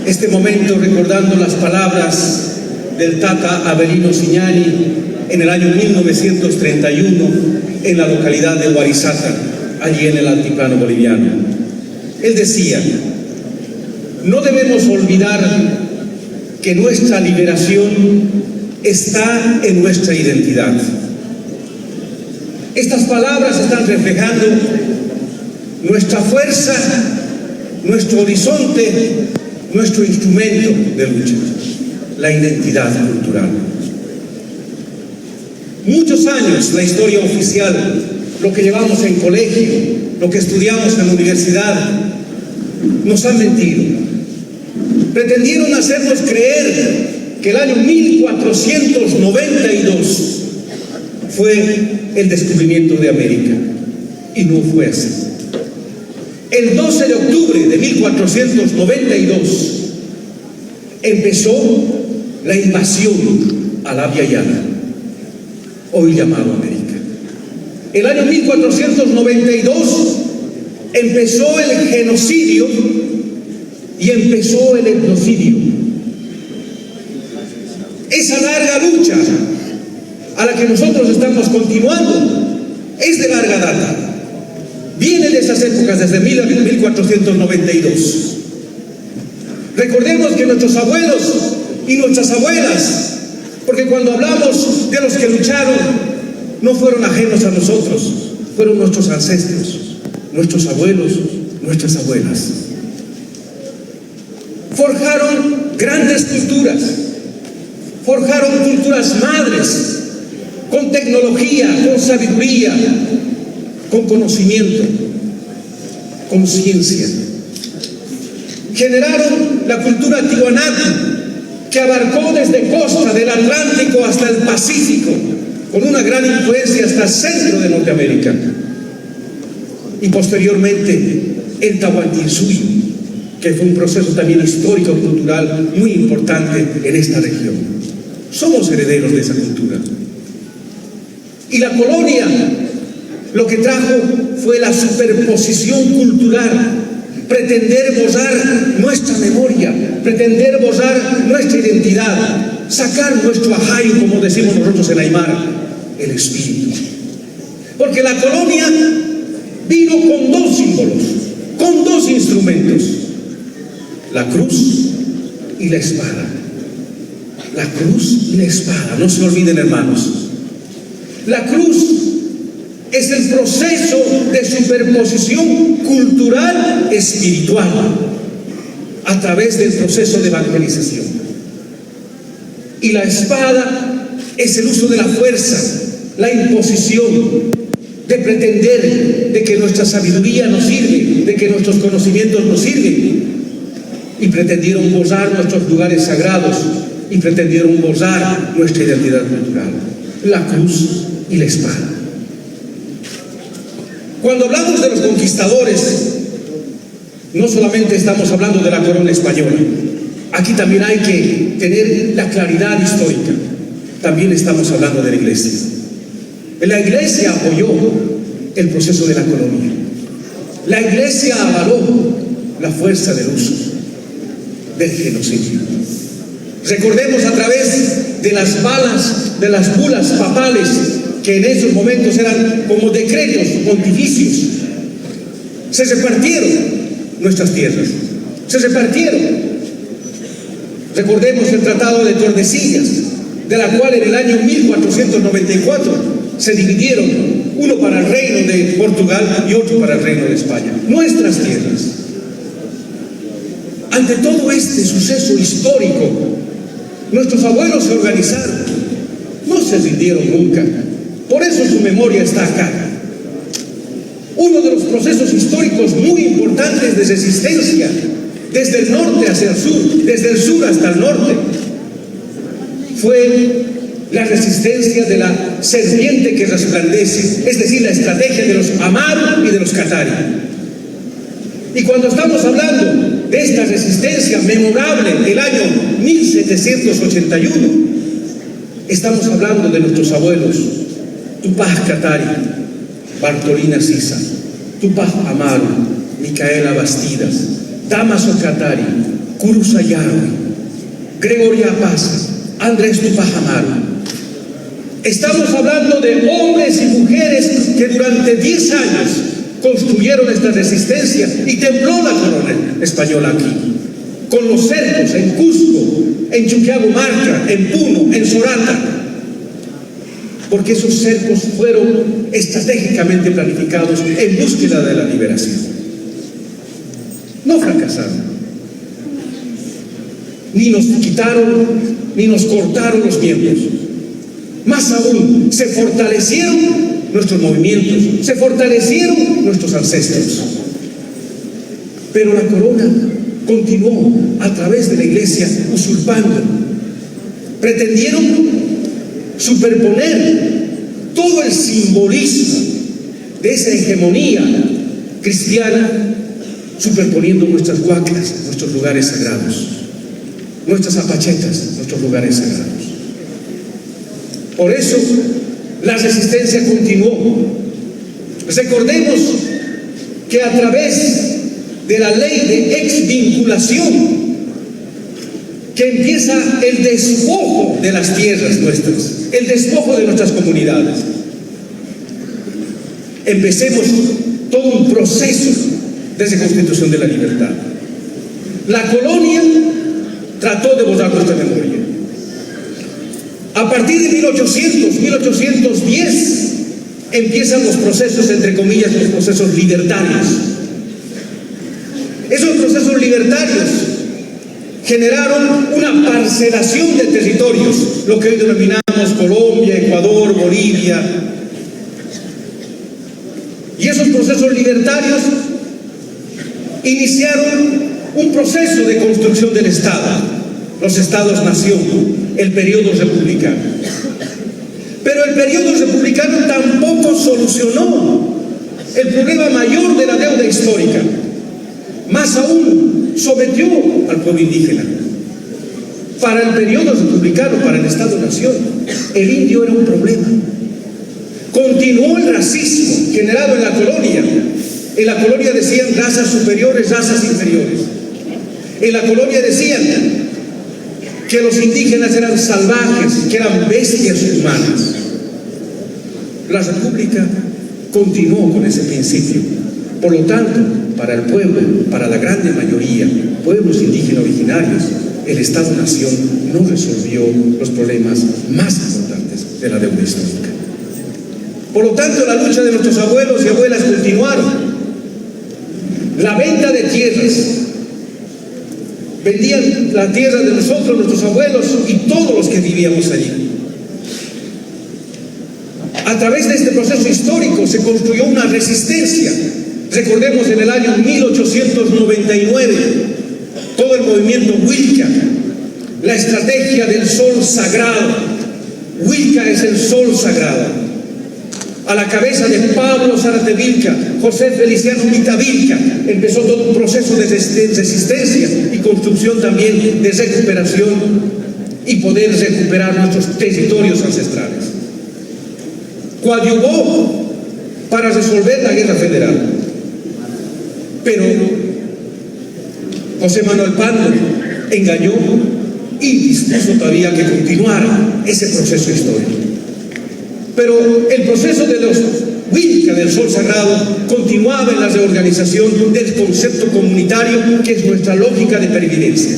este momento recordando las palabras del Tata Avelino Siñani en el año 1931 en la localidad de Huarizata, allí en el altiplano boliviano. Él decía: no debemos olvidar que nuestra liberación está en nuestra identidad. Estas palabras están reflejando nuestra fuerza, nuestro horizonte, nuestro instrumento de lucha, la identidad cultural. Muchos años la historia oficial, lo que llevamos en colegio, lo que estudiamos en la universidad, nos han mentido. Pretendieron hacernos creer que el año 1492 fue el descubrimiento de América, y no fue así. El 12 de octubre de 1492 empezó la invasión a la Via Llana, hoy llamado América. El año 1492 empezó el genocidio y empezó el etnocidio. Esa larga lucha a la que nosotros estamos continuando es de larga data. Viene de esas épocas, desde 1492. Recordemos que nuestros abuelos y nuestras abuelas, porque cuando hablamos de los que lucharon, no fueron ajenos a nosotros, fueron nuestros ancestros, nuestros abuelos, nuestras abuelas. Forjaron grandes culturas, forjaron culturas madres, con tecnología, con sabiduría, con conocimiento, con ciencia. Generaron la cultura tiwanaku, que abarcó desde costa del Atlántico hasta el Pacífico, con una gran influencia hasta el centro de Norteamérica. Y posteriormente el Tahuantinsuyo, que fue un proceso también histórico, cultural, muy importante en esta región. Somos herederos de esa cultura. Y la colonia lo que trajo fue la superposición cultural, pretender borrar nuestra memoria, pretender borrar nuestra identidad, sacar nuestro ajayo, como decimos nosotros en Aymara, el espíritu. Porque la colonia vino con dos símbolos, con dos instrumentos: la cruz y la espada. La cruz y la espada, no se olviden, hermanos. La cruz es el proceso de superposición cultural espiritual a través del proceso de evangelización. Y la espada es el uso de la fuerza, la imposición, de pretender de que nuestra sabiduría nos sirve, de que nuestros conocimientos nos sirven. Y pretendieron borrar nuestros lugares sagrados y pretendieron borrar nuestra identidad cultural. La cruz y la espada. Cuando hablamos de los conquistadores, no solamente estamos hablando de la corona española, aquí también hay que tener la claridad histórica. También estamos hablando de la iglesia. La iglesia apoyó el proceso de la colonia. La iglesia avaló la fuerza del uso del genocidio. Recordemos a través de las balas, de las bulas papales, que en esos momentos eran como decretos pontificios, se repartieron nuestras tierras, se repartieron. Recordemos el Tratado de Tordesillas, de la cual en el año 1494 se dividieron, uno para el reino de Portugal y otro para el reino de España, nuestras tierras. Ante todo este suceso histórico, nuestros abuelos se organizaron, no se rindieron nunca, por eso su memoria está acá. Uno de los procesos históricos muy importantes de resistencia, desde el norte hacia el sur, desde el sur hasta el norte, fue la resistencia de la serpiente que resplandece, es decir, la estrategia de los Amaru y de los Katari. Y cuando estamos hablando de esta resistencia memorable del año 1781, estamos hablando de nuestros abuelos, Tupac Katari, Bartolina Sisa, Tupac Amaru, Micaela Bastidas, Damaso Katari, Curuza Yarwi, Gregoria Paz, Andrés Tupac Amaru. Estamos hablando de hombres y mujeres que durante 10 años construyeron esta resistencia y tembló la corona española aquí, con los cercos en Cusco, en Chuquiaguamarca, en Puno, en Sorata, porque esos cercos fueron estratégicamente planificados en búsqueda de la liberación. No fracasaron, ni nos quitaron, ni nos cortaron los miembros. Más aún, se fortalecieron nuestros movimientos, se fortalecieron nuestros ancestros. Pero la corona continuó a través de la iglesia usurpando. Pretendieron superponer todo el simbolismo de esa hegemonía cristiana, superponiendo nuestras huacas, nuestros lugares sagrados, nuestras apachetas, nuestros lugares sagrados. Por eso la resistencia continuó. Recordemos que a través de la ley de exvinculación, que empieza el despojo de las tierras nuestras, el despojo de nuestras comunidades, empecemos todo un proceso de reconstitución de la libertad. La colonia trató de borrar nuestra memoria. A partir de 1810 empiezan los procesos, entre comillas, los procesos libertarios. Esos procesos libertarios generaron una parcelación de territorios, lo que hoy denominamos Colombia, Ecuador, Bolivia. Y esos procesos libertarios iniciaron un proceso de construcción del Estado, los Estados-nación, el periodo republicano. Pero el periodo republicano tampoco solucionó el problema mayor de la deuda histórica. Más aún, sometió al pueblo indígena. Para el periodo republicano, para el Estado-nación, el indio era un problema. Continuó el racismo generado en la colonia. En la colonia decían razas superiores, razas inferiores. En la colonia decían que los indígenas eran salvajes, que eran bestias humanas. La República continuó con ese principio. Por lo tanto, para el pueblo, para la grande mayoría, pueblos indígenas originarios, el Estado-nación no resolvió los problemas más importantes de la deuda histórica. Por lo tanto, la lucha de nuestros abuelos y abuelas continuaron. La venta de tierras, vendían la tierra de nosotros, nuestros abuelos y todos los que vivíamos allí. A través de este proceso histórico se construyó una resistencia. Recordemos en el año 1899, todo el movimiento Huilca, la estrategia del sol sagrado. Huilca es el sol sagrado. a la cabeza de Pablo Zárate Vilca, José Feliciano Vilca, empezó todo un proceso de resistencia y construcción también de recuperación y poder recuperar nuestros territorios ancestrales. Coadyuvó para resolver la guerra federal, pero José Manuel Pando engañó y dispuso todavía que continuara ese proceso histórico. Pero el proceso de los Vilca del Sol Sagrado continuaba en la reorganización del concepto comunitario, que es nuestra lógica de pervivencia.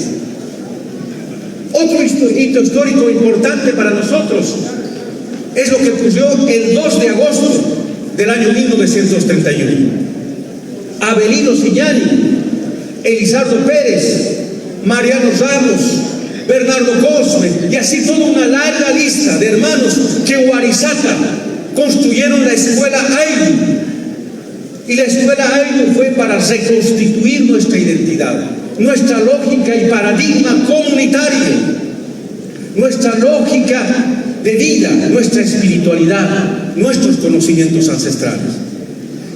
Otro hito histórico importante para nosotros es lo que ocurrió el 2 de agosto del año 1931. Avelino Signani, Elizardo Pérez, Mariano Ramos, Bernardo Cosme, y así toda una larga lista de hermanos que Huarizata construyeron la escuela Ayllu. Y la escuela Ayllu fue para reconstituir nuestra identidad, nuestra lógica y paradigma comunitario, nuestra lógica de vida, nuestra espiritualidad, nuestros conocimientos ancestrales.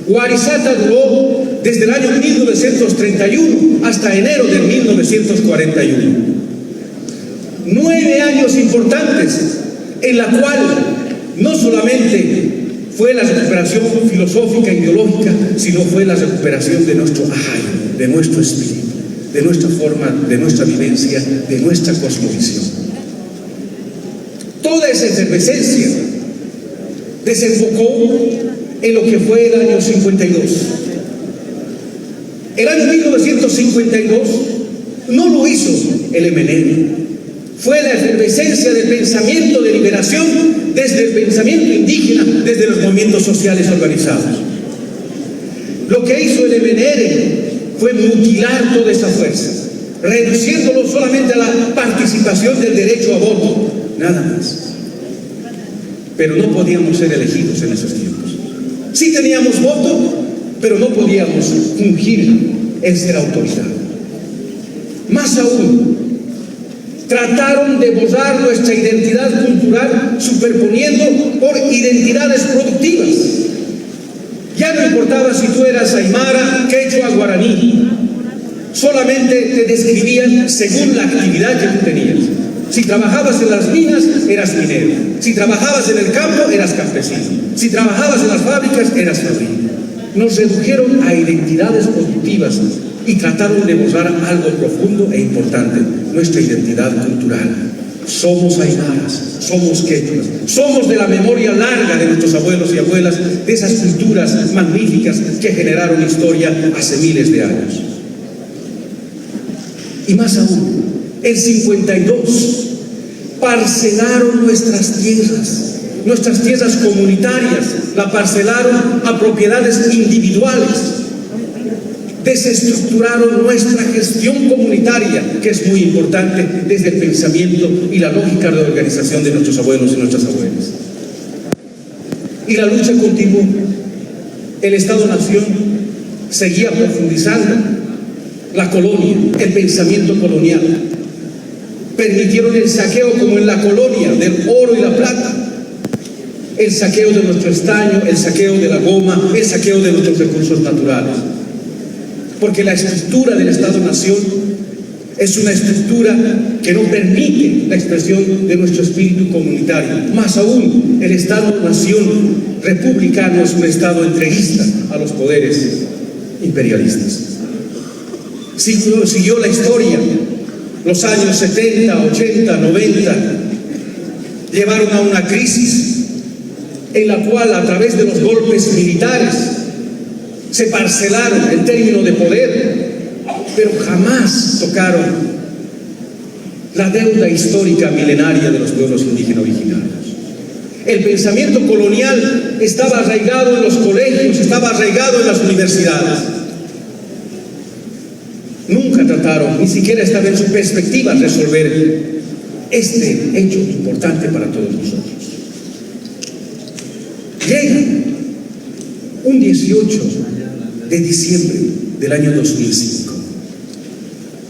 Huarizata duró desde el año 1931 hasta enero de 1941. 9 años importantes en la cual no solamente fue la recuperación filosófica e ideológica, sino fue la recuperación de nuestro ahay, de nuestro espíritu, de nuestra forma, de nuestra vivencia, de nuestra cosmovisión. Toda esa efervescencia desembocó en lo que fue el año 52. El año 1952 no lo hizo el MNL. Fue la efervescencia del pensamiento de liberación desde el pensamiento indígena, desde los movimientos sociales organizados. Lo que hizo el MNR fue mutilar toda esa fuerza, reduciéndolo solamente a la participación del derecho a voto, nada más. Pero no podíamos ser elegidos en esos tiempos. Sí teníamos voto, pero no podíamos fungir en ser autoridad. Más aún, trataron de borrar nuestra identidad cultural superponiendo por identidades productivas. Ya no importaba si tú eras aymara, quechua, guaraní. Solamente te describían según la actividad que tú tenías. Si trabajabas en las minas, eras minero. Si trabajabas en el campo, eras campesino. Si trabajabas en las fábricas, eras fabril. Nos redujeron a identidades productivas y trataron de borrar algo profundo e importante, nuestra identidad cultural. Somos aymaras, somos quechuas, somos de la memoria larga de nuestros abuelos y abuelas, de esas culturas magníficas que generaron historia hace miles de años. Y más aún, en 52 parcelaron nuestras tierras comunitarias, la parcelaron a propiedades individuales. Desestructuraron nuestra gestión comunitaria, que es muy importante desde el pensamiento y la lógica de organización de nuestros abuelos y nuestras abuelas. Y la lucha continuó. El Estado-Nación seguía profundizando la colonia, el pensamiento colonial. Permitieron el saqueo, como en la colonia, del oro y la plata. El saqueo de nuestro estaño, el saqueo de la goma, el saqueo de nuestros recursos naturales. Porque la estructura del Estado-Nación es una estructura que no permite la expresión de nuestro espíritu comunitario. Más aún, el Estado-Nación republicano es un Estado entreguista a los poderes imperialistas. Siguió la historia. Los años 70, 80, 90 llevaron a una crisis en la cual, a través de los golpes militares, se parcelaron el término de poder, pero jamás tocaron la deuda histórica milenaria de los pueblos indígenas originarios. El pensamiento colonial estaba arraigado en los colegios, estaba arraigado en las universidades. Nunca trataron, ni siquiera estaba en su perspectiva, resolver este hecho importante para todos nosotros. Llega un 18 de diciembre del año 2005,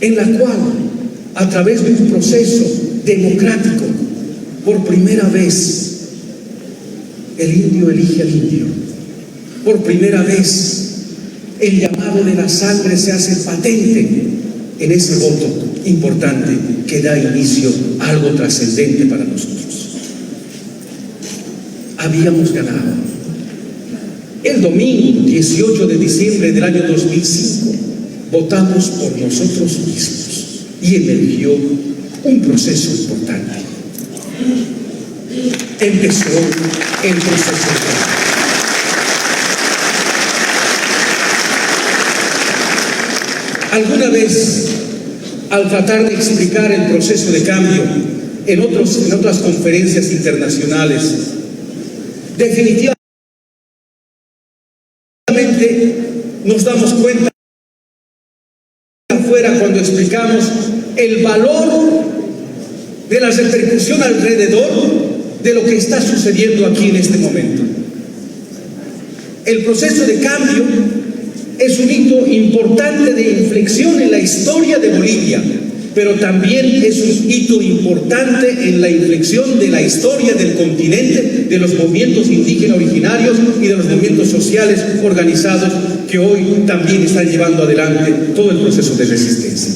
en la cual, a través de un proceso democrático, por primera vez, el indio elige al indio. Por primera vez, el llamado de la sangre se hace patente en ese voto importante que da inicio a algo trascendente para nosotros. Habíamos ganado. El domingo 18 de diciembre del año 2005 votamos por nosotros mismos y emergió un proceso importante. Empezó el proceso de cambio. Alguna vez, al tratar de explicar el proceso de cambio en otras conferencias internacionales, definitivamente nos damos cuenta afuera cuando explicamos el valor de la repercusión alrededor de lo que está sucediendo aquí en este momento. El proceso de cambio es un hito importante de inflexión en la historia de Bolivia, pero también es un hito importante en la inflexión de la historia del continente, de los movimientos indígenas originarios y de los movimientos sociales organizados que hoy también están llevando adelante todo el proceso de resistencia.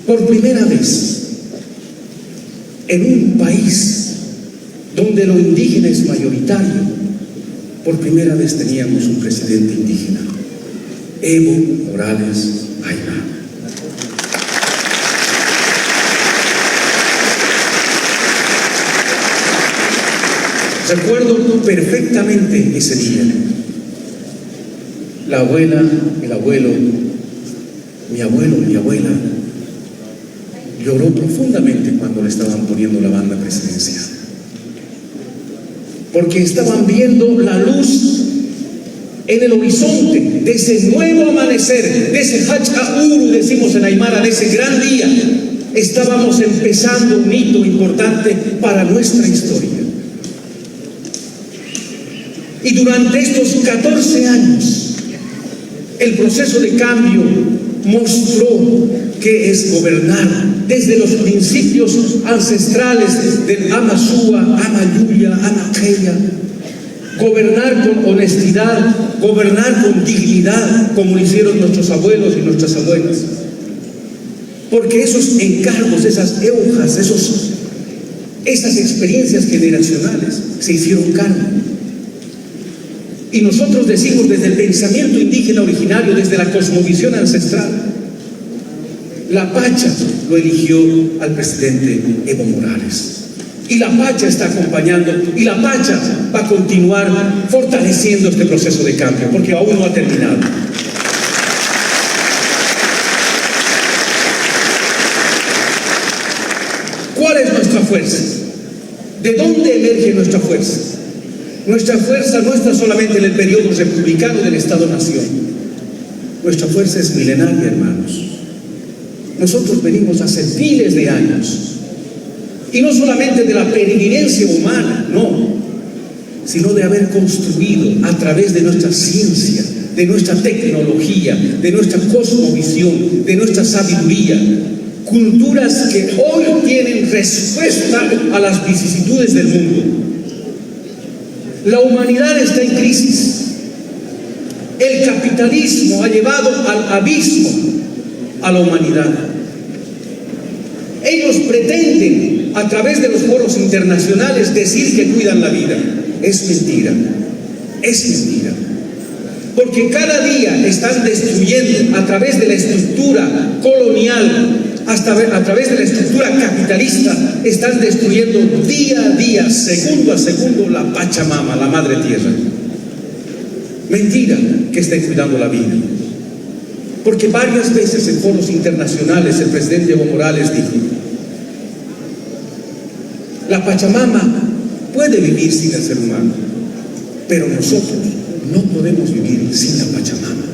Por primera vez, en un país donde lo indígena es mayoritario, por primera vez teníamos un presidente indígena, Evo Morales Ayala. Recuerdo perfectamente ese día. La abuela, el abuelo, mi abuela, lloró profundamente cuando le estaban poniendo la banda presidencial. Porque estaban viendo la luz en el horizonte de ese nuevo amanecer, de ese Hacha'uru, decimos en Aymara, de ese gran día. Estábamos empezando un hito importante para nuestra historia. Y durante estos 14 años, el proceso de cambio mostró que es gobernar desde los principios ancestrales del Amasúa, Amayuya, Amaqueya, gobernar con honestidad, gobernar con dignidad, como lo hicieron nuestros abuelos y nuestras abuelas. Porque esos encargos, esas eujas, esas experiencias generacionales se hicieron carne. Y nosotros decimos desde el pensamiento indígena originario, desde la cosmovisión ancestral, la Pacha lo eligió al presidente Evo Morales. Y la Pacha está acompañando, y la Pacha va a continuar fortaleciendo este proceso de cambio, porque aún no ha terminado. ¿Cuál es nuestra fuerza? ¿De dónde emerge nuestra fuerza? Nuestra fuerza no está solamente en el periodo republicano del Estado-Nación. Nuestra fuerza es milenaria, hermanos. Nosotros venimos hace miles de años. Y no solamente de la peregrinancia humana, no, sino de haber construido a través de nuestra ciencia, de nuestra tecnología, de nuestra cosmovisión, de nuestra sabiduría, culturas que hoy tienen respuesta a las vicisitudes del mundo. La humanidad está en crisis. El capitalismo ha llevado al abismo a la humanidad. Ellos pretenden, a través de los foros internacionales, decir que cuidan la vida. Es mentira. Es mentira. Porque cada día están destruyendo, a través de la estructura colonial, hasta a través de la estructura capitalista, están destruyendo día a día, segundo a segundo, la Pachamama, la madre tierra. Mentira que estén cuidando la vida. Porque varias veces en foros internacionales el presidente Evo Morales dijo: la Pachamama puede vivir sin el ser humano, pero nosotros no podemos vivir sin la Pachamama.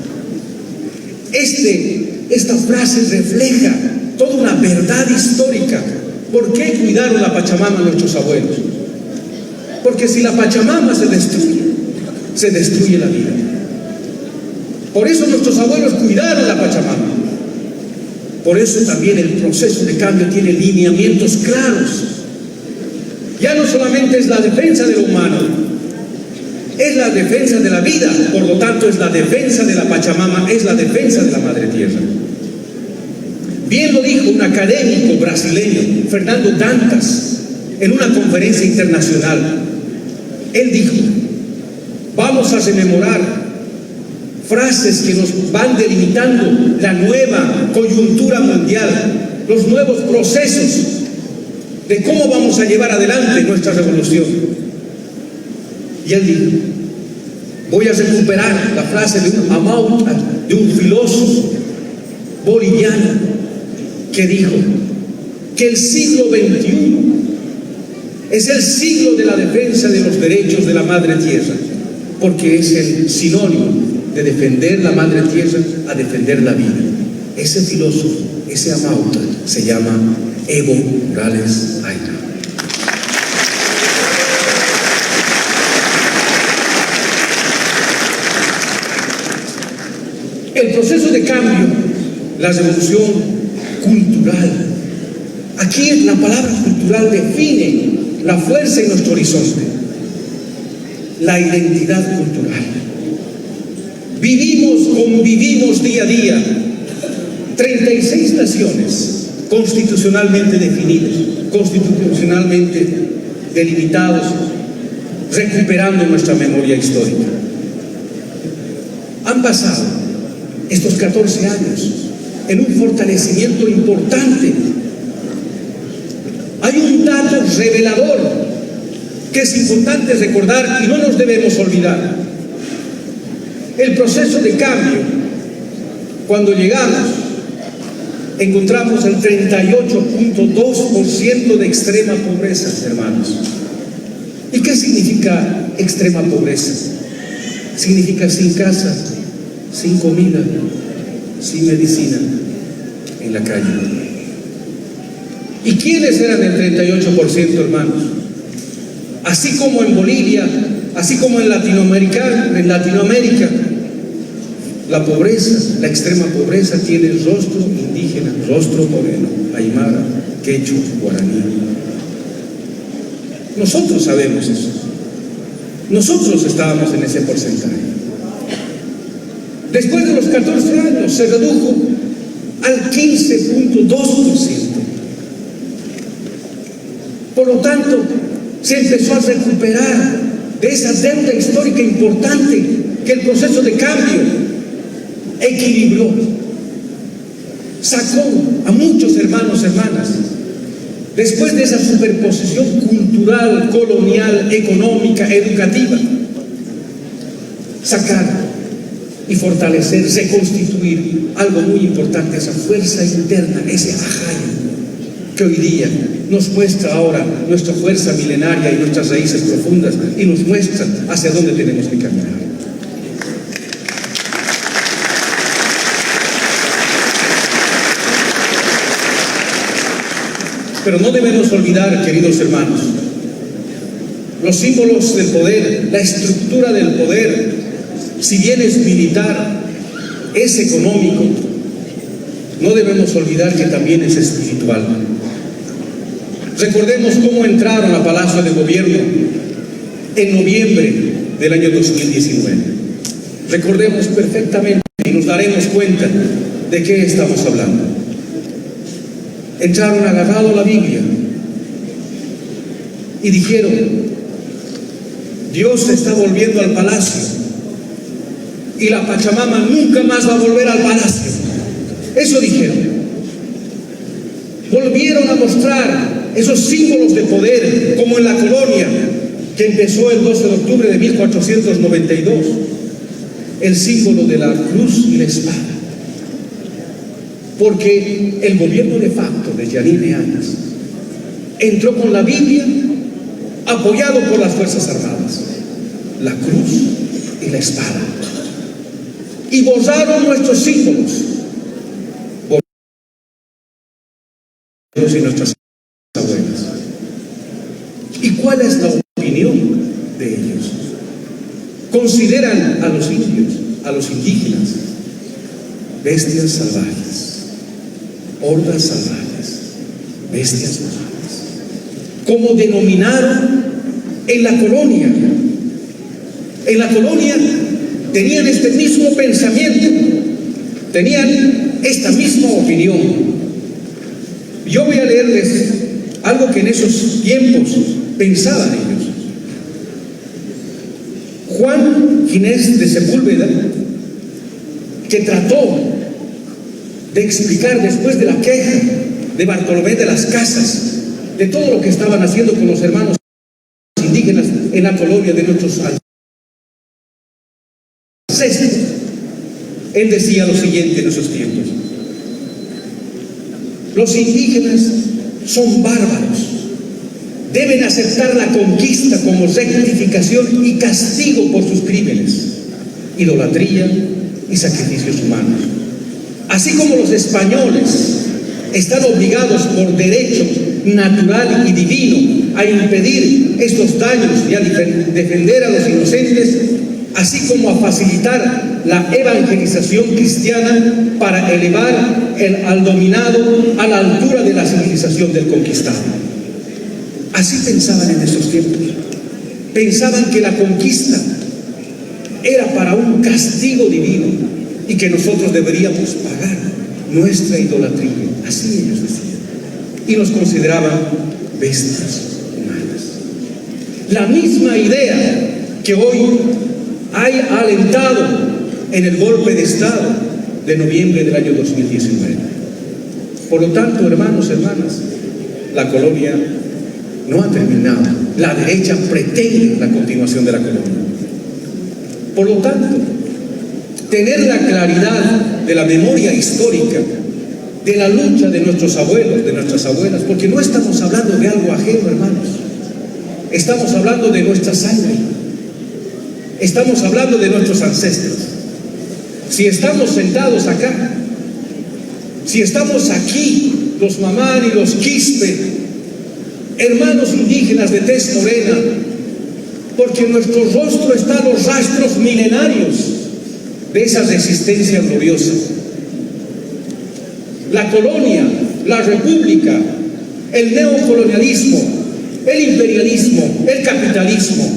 Esta frase refleja toda una verdad histórica. ¿Por qué cuidaron la Pachamama nuestros abuelos? Porque si la Pachamama se destruye la vida. Por eso nuestros abuelos cuidaron la Pachamama. Por eso también el proceso de cambio tiene lineamientos claros. ya no solamente es la defensa de lo humano, es la defensa de la vida, por lo tanto es la defensa de la Pachamama, es la defensa de la Madre Tierra. Bien lo dijo un académico brasileño, Fernando Dantas, en una conferencia internacional. Él dijo: vamos a rememorar frases que nos van delimitando la nueva coyuntura mundial, los nuevos procesos de cómo vamos a llevar adelante nuestra revolución. Y él dijo: voy a recuperar la frase de un Amauta, de un filósofo boliviano, que dijo que el siglo XXI es el siglo de la defensa de los derechos de la Madre Tierra, porque es el sinónimo de defender la Madre Tierra a defender la vida. Ese filósofo, ese Amauta, se llama Evo Morales Ayla. El proceso de cambio, la revolución cultural. Aquí la palabra cultural define la fuerza en nuestro horizonte, la identidad cultural. Convivimos día a día 36 naciones constitucionalmente definidas, constitucionalmente delimitados, recuperando nuestra memoria histórica. Han pasado estos 14 años en un fortalecimiento importante. Hay un dato revelador que es importante recordar y no nos debemos olvidar. El proceso de cambio, cuando llegamos, encontramos el 38.2% de extrema pobreza, hermanos. ¿Y qué significa extrema pobreza? Significa sin casa, sin comida, sin medicina, en la calle. ¿Y quiénes eran el 38%, hermanos? Así como en Bolivia, así como en Latinoamérica, la pobreza, la extrema pobreza tiene rostro indígena, rostro moreno, aymara, quechua, guaraní. Nosotros sabemos eso. Nosotros estábamos en ese porcentaje. Después de los 14 años se redujo al 15.2%. Por lo tanto, se empezó a recuperar de esa deuda histórica importante que el proceso de cambio equilibró. Sacó a muchos hermanos, hermanas, después de esa superposición cultural, colonial, económica, educativa, sacar y fortalecer, reconstituir algo muy importante, esa fuerza interna, ese ajayo que hoy día nos muestra ahora nuestra fuerza milenaria y nuestras raíces profundas, y nos muestra hacia dónde tenemos que caminar. Pero no debemos olvidar, queridos hermanos, los símbolos del poder, la estructura del poder, si bien es militar, es económico, no debemos olvidar que también es espiritual. Recordemos cómo entraron a Palacio de Gobierno en noviembre del año 2019. Recordemos perfectamente y nos daremos cuenta de qué estamos hablando. Entraron agarrado a la Biblia y dijeron: Dios se está volviendo al palacio y la Pachamama nunca más va a volver al palacio. Eso dijeron. Volvieron a mostrar esos símbolos de poder, como en la colonia, que empezó el 12 de octubre de 1492, el símbolo de la cruz y la espada. Porque el gobierno de facto de Yanine Áñez entró con la Biblia, apoyado por las Fuerzas Armadas, la cruz y la espada, y borraron nuestros símbolos, y nuestras abuelas. ¿Y cuál es la opinión de ellos? Consideran a los indios, a los indígenas, bestias salvajes, hordas salvajes, bestias salvajes. como denominaron en la colonia. En la colonia tenían este mismo pensamiento, tenían esta misma opinión. Yo voy a leerles algo que en esos tiempos pensaban ellos. Juan Ginés de Sepúlveda, que trató de explicar después de la queja de Bartolomé de las Casas, de todo lo que estaban haciendo con los hermanos indígenas en la colonia de nuestros ancestros, él decía lo siguiente en esos tiempos: los indígenas son bárbaros, deben aceptar la conquista como rectificación y castigo por sus crímenes, idolatría y sacrificios humanos. Así como los españoles están obligados por derecho natural y divino a impedir estos daños y a defender a los inocentes, así como a facilitar la evangelización cristiana para elevar al dominado a la altura de la civilización del conquistado. Así pensaban en esos tiempos. Pensaban que la conquista era para un castigo divino y que nosotros deberíamos pagar nuestra idolatría. Así ellos decían. Y nos consideraban bestias humanas. La misma idea que hoy ha alentado en el golpe de Estado de noviembre del año 2019. Por lo tanto, hermanos, hermanas, la colonia no ha terminado. La derecha pretende la continuación de la colonia. Por lo tanto, tener la claridad de la memoria histórica, de la lucha de nuestros abuelos, de nuestras abuelas, porque no estamos hablando de algo ajeno, hermanos. Estamos hablando de nuestra sangre. Estamos hablando de nuestros ancestros. Si estamos sentados acá, si estamos aquí, los mamán y los quispe, hermanos indígenas de tez morena, porque en nuestro rostro están los rastros milenarios de esa resistencia gloriosa. La colonia, la república, el neocolonialismo, el imperialismo, el capitalismo,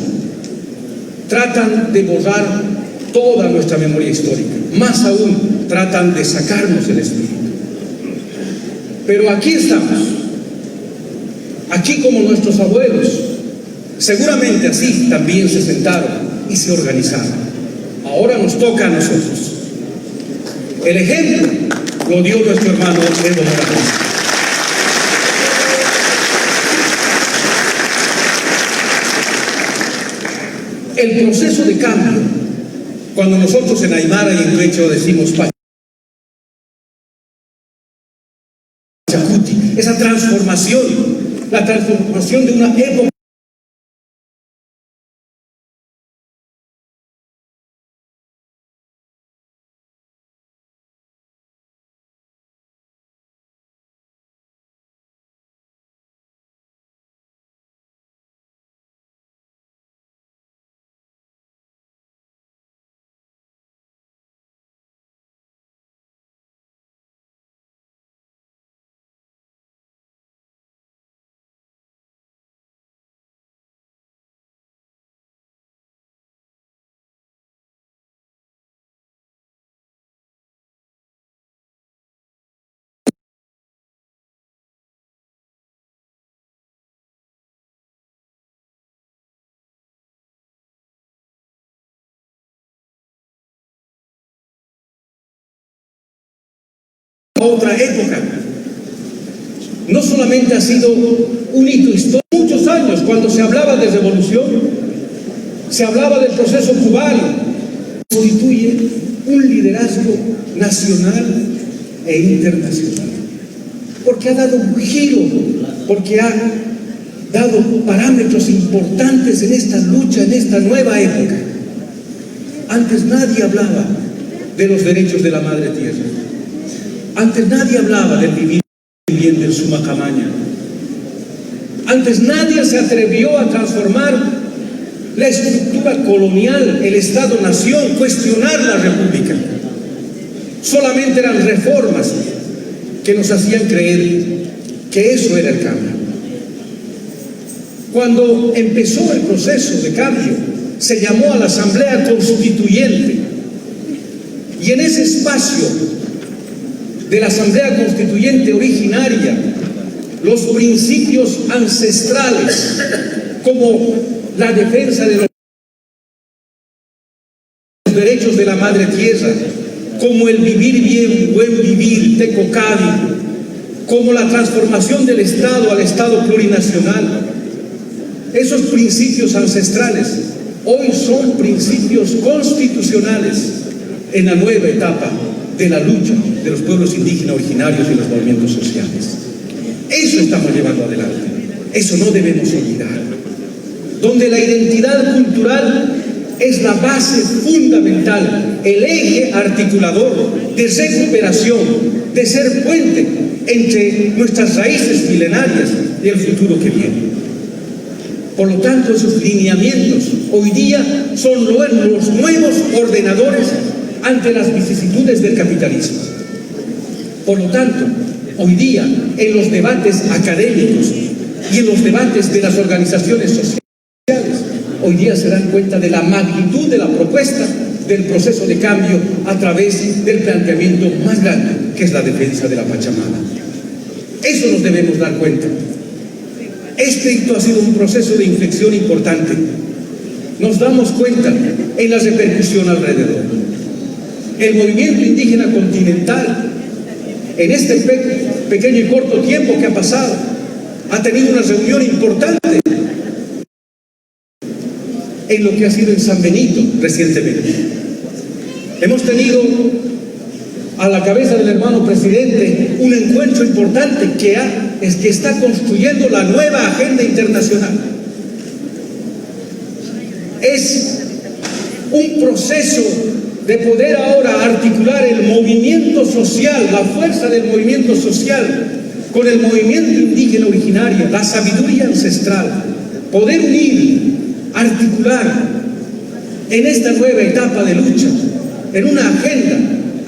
tratan de borrar toda nuestra memoria histórica. Más aún, tratan de sacarnos el espíritu. Pero aquí estamos, aquí como nuestros abuelos, seguramente así también se sentaron y se organizaron. Ahora nos toca a nosotros. El ejemplo lo dio nuestro hermano Evo Morales. El proceso de cambio, cuando nosotros en Aymara y en Quechua decimos Pachacuti, esa transformación, la transformación de una época otra época. No solamente ha sido un hito histórico, muchos años cuando se hablaba de revolución, se hablaba del proceso cubano, constituye un liderazgo nacional e internacional, porque ha dado un giro, porque ha dado parámetros importantes en esta lucha, en esta nueva época. Antes nadie hablaba de los derechos de la madre tierra. Antes nadie hablaba del vivir bien del Sumacamaña. Antes nadie se atrevió a transformar la estructura colonial, el Estado-Nación, cuestionar la República. Solamente eran reformas que nos hacían creer que eso era el cambio. Cuando empezó el proceso de cambio, se llamó a la Asamblea Constituyente, y en ese espacio de la Asamblea Constituyente originaria, los principios ancestrales, como la defensa de los derechos de la madre tierra, como el vivir bien, buen vivir, Tecocavi, como la transformación del Estado al Estado plurinacional, esos principios ancestrales hoy son principios constitucionales en la nueva etapa de la lucha de los pueblos indígenas originarios y los movimientos sociales. Eso estamos llevando adelante, eso no debemos olvidar, donde la identidad cultural es la base fundamental, el eje articulador de recuperación, de ser puente entre nuestras raíces milenarias y el futuro que viene. Por lo tanto, esos lineamientos hoy día son los nuevos ordenadores ante las vicisitudes del capitalismo. Por lo tanto, hoy día, en los debates académicos y en los debates de las organizaciones sociales, hoy día se dan cuenta de la magnitud de la propuesta del proceso de cambio a través del planteamiento más grande, que es la defensa de la Pachamama. Eso nos debemos dar cuenta. Este hito ha sido un proceso de inflexión importante. Nos damos cuenta en la repercusión alrededor. El movimiento indígena continental, en este pequeño y corto tiempo que ha pasado, ha tenido una reunión importante en lo que ha sido en San Benito recientemente. Hemos tenido a la cabeza del hermano presidente un encuentro importante que está construyendo la nueva agenda internacional. Es un proceso de poder ahora articular el movimiento social, la fuerza del movimiento social con el movimiento indígena originario, la sabiduría ancestral, poder unir, articular en esta nueva etapa de lucha, en una agenda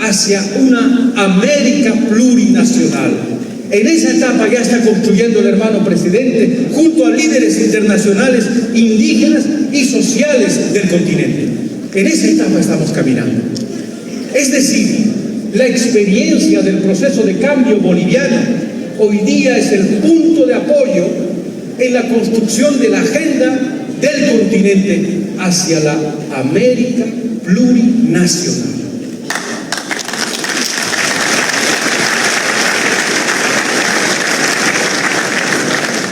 hacia una América plurinacional. En esa etapa ya está construyendo el hermano presidente junto a líderes internacionales, indígenas y sociales del continente. En esa etapa estamos caminando. Es decir, la experiencia del proceso de cambio boliviano hoy día es el punto de apoyo en la construcción de la agenda del continente hacia la América plurinacional.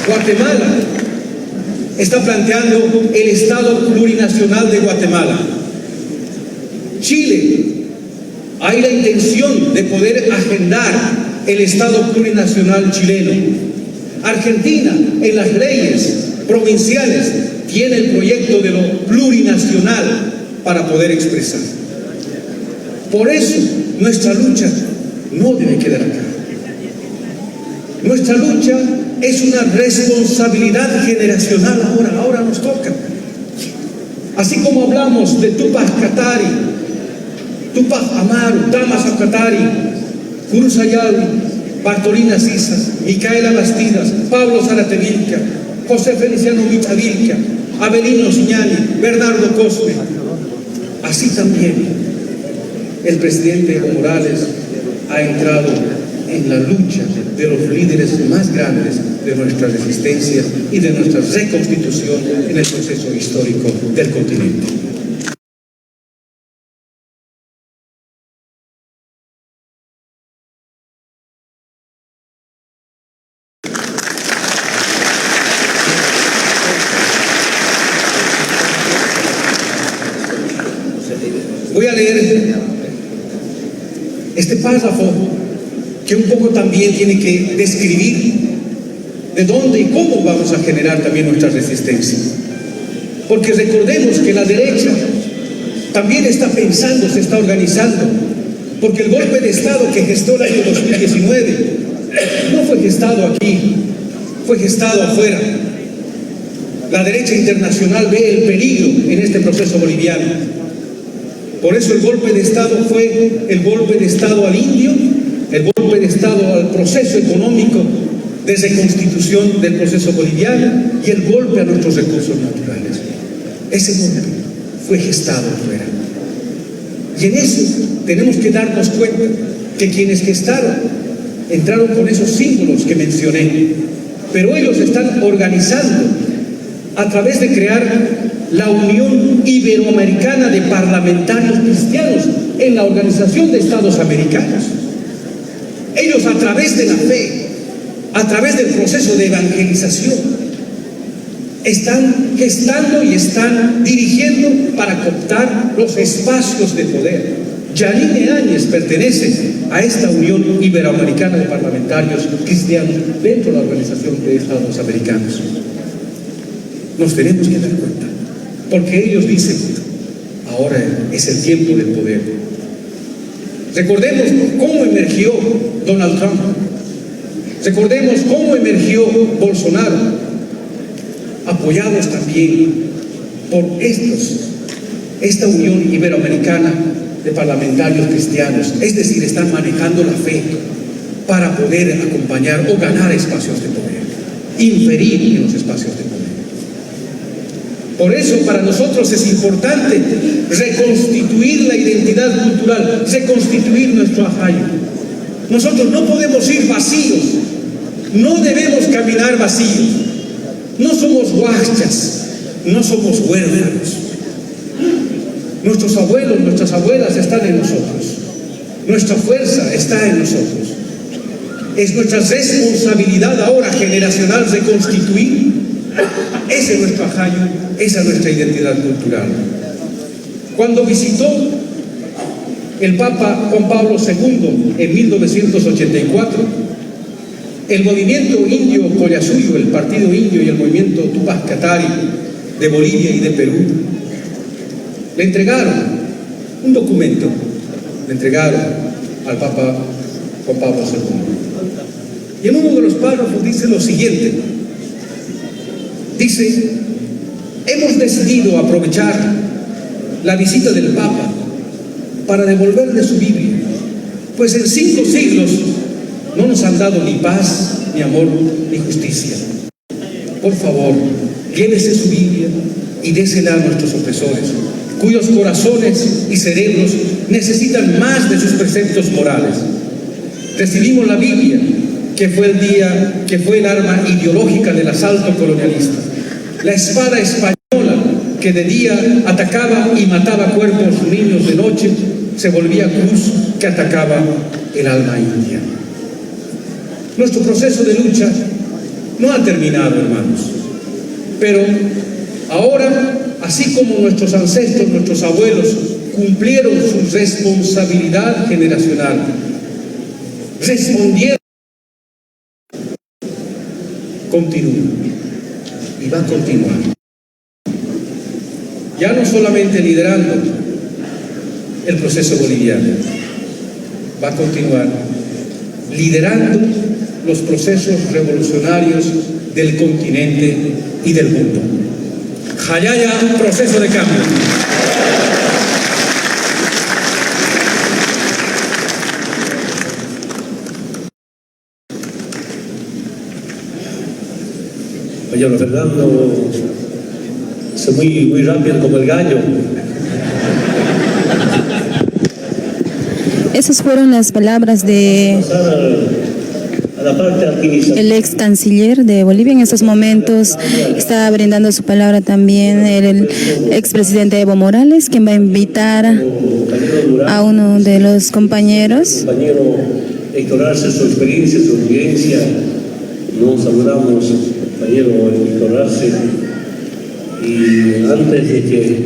Guatemala está planteando el Estado plurinacional de Guatemala. Chile, hay la intención de poder agendar el Estado plurinacional chileno. Argentina, en las leyes provinciales, tiene el proyecto de lo plurinacional para poder expresar. Por eso, nuestra lucha no debe quedar acá. Nuestra lucha es una responsabilidad generacional ahora nos toca. Así como hablamos de Tupac Katari, Tupac Amaru, Damas Katari, Kurusayawi, Bartolina Sisas, Micaela Bastidas, Pablo Zaratevilca, José Feliciano Michavilca, Avelino Siñani, Bernardo Cosme. Así también el presidente Evo Morales ha entrado en la lucha de los líderes más grandes de nuestra resistencia y de nuestra reconstitución en el proceso histórico del continente. Voy a leer este párrafo que un poco también tiene que describir de dónde y cómo vamos a generar también nuestra resistencia. Porque recordemos que la derecha también está pensando, se está organizando, porque el golpe de Estado que gestó el año 2019 no fue gestado aquí, fue gestado afuera. La derecha internacional ve el peligro en este proceso boliviano. Por eso el golpe de Estado fue el golpe de Estado al indio, el golpe de Estado al proceso económico de reconstitución del proceso boliviano y el golpe a nuestros recursos naturales. Ese golpe fue gestado afuera. Y en eso tenemos que darnos cuenta que quienes gestaron entraron con esos símbolos que mencioné, pero ellos están organizando a través de crear la Unión Iberoamericana de Parlamentarios Cristianos en la Organización de Estados Americanos. Ellos, a través de la fe, a través del proceso de evangelización, están gestando y están dirigiendo para cooptar los espacios de poder. Yanine Áñez pertenece a esta Unión Iberoamericana de Parlamentarios Cristianos dentro de la Organización de Estados Americanos. Nos tenemos que dar cuenta, porque ellos dicen, ahora es el tiempo del poder. Recordemos cómo emergió Donald Trump. Recordemos cómo emergió Bolsonaro, apoyados también por esta Unión Iberoamericana de Parlamentarios Cristianos. Es decir, están manejando la fe para poder acompañar o ganar espacios de poder, inferir en los espacios de poder. Por eso para nosotros es importante reconstituir la identidad cultural, reconstituir nuestro ajayo. Nosotros no podemos ir vacíos, no debemos caminar vacíos. No somos huachas, no somos huérfanos. Nuestros abuelos, nuestras abuelas están en nosotros. Nuestra fuerza está en nosotros. Es nuestra responsabilidad ahora generacional reconstituir. Ese es nuestro ajayo, esa es nuestra identidad cultural. Cuando visitó el Papa Juan Pablo II en 1984, el movimiento indio Collasuyo, el partido indio y el movimiento Tupac Katari de Bolivia y de Perú, le entregaron un documento, le entregaron al Papa Juan Pablo II. Y en uno de los párrafos dice lo siguiente, dice, hemos decidido aprovechar la visita del Papa para devolverle su Biblia, pues en 5 siglos no nos han dado ni paz, ni amor, ni justicia. Por favor, llévese su Biblia y désela a nuestros opresores, cuyos corazones y cerebros necesitan más de sus preceptos morales. Recibimos la Biblia, que fue el arma ideológica del asalto colonialista, la espada española que de día atacaba y mataba cuerpos niños, de noche se volvía cruz que atacaba el alma india. Nuestro proceso de lucha no ha terminado, hermanos, pero ahora, así como nuestros ancestros, nuestros abuelos cumplieron su responsabilidad generacional, respondieron, continúa y va a continuar. Ya no solamente liderando el proceso boliviano, va a continuar liderando los procesos revolucionarios del continente y del mundo. Jayaya, proceso de cambio. Oye, la verdad, soy muy rápido como el gallo. Esas fueron las palabras de el ex canciller de Bolivia. En estos momentos está brindando su palabra también el expresidente Evo Morales, quien va a invitar a uno de los compañeros. Compañero Héctor Arce, su experiencia, su vivencia. Nos saludamos, compañero Héctor Arce. Y antes de que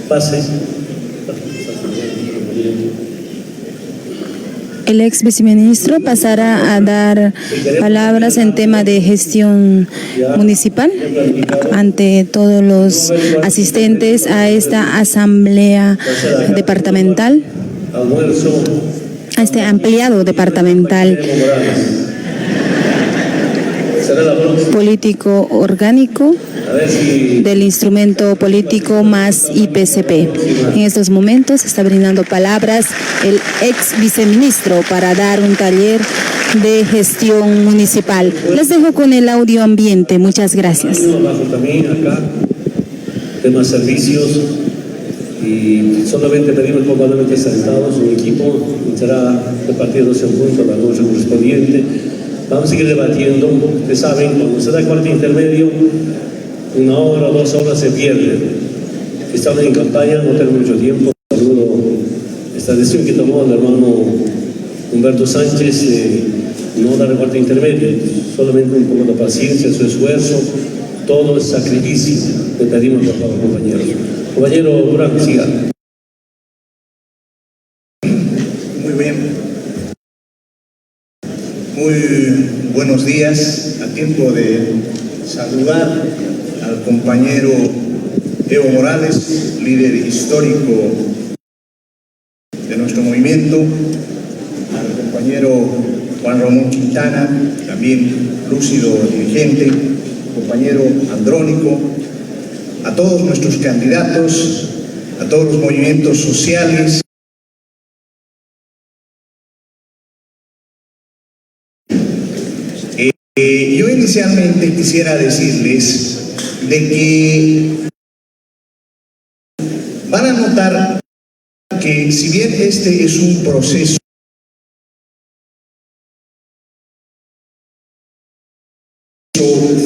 pase, el ex viceministro pasará a dar palabras en tema de gestión municipal ante todos los asistentes a esta asamblea departamental, a este ampliado departamental. será la próxima. político orgánico A ver si del instrumento político más IPCP. En estos momentos está brindando palabras el ex viceministro para dar un taller de gestión municipal. Les dejo con el audio ambiente. Muchas gracias. abajo también acá, temas servicios, y solamente pedimos probablemente sentados, un equipo será repartiéndose un punto la noche correspondiente. Vamos a seguir debatiendo. Ustedes saben, cuando se da corte intermedio, 1 hora, 2 horas se pierde. Estamos en campaña, no tenemos mucho tiempo. Saludo esta decisión que tomó el hermano Humberto Sánchez, no dar corte intermedio, solamente un poco de paciencia, su esfuerzo, todo es sacrificio. Le pedimos por favor, compañeros. Compañero Durán, siga. Muy bien. Muy buenos días. A tiempo de saludar al compañero Evo Morales, líder histórico de nuestro movimiento, al compañero Juan Ramón Quintana, también lúcido dirigente, compañero Andrónico, a todos nuestros candidatos, a todos los movimientos sociales. Yo inicialmente quisiera decirles de que van a notar que si bien este es un proceso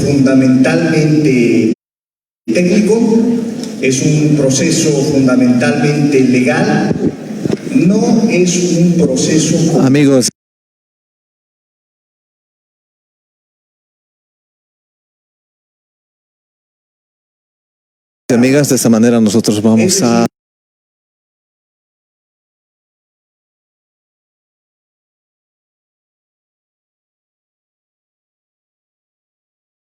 fundamentalmente técnico, es un proceso fundamentalmente legal, no es un proceso... Amigos, amigas, de esta manera nosotros vamos a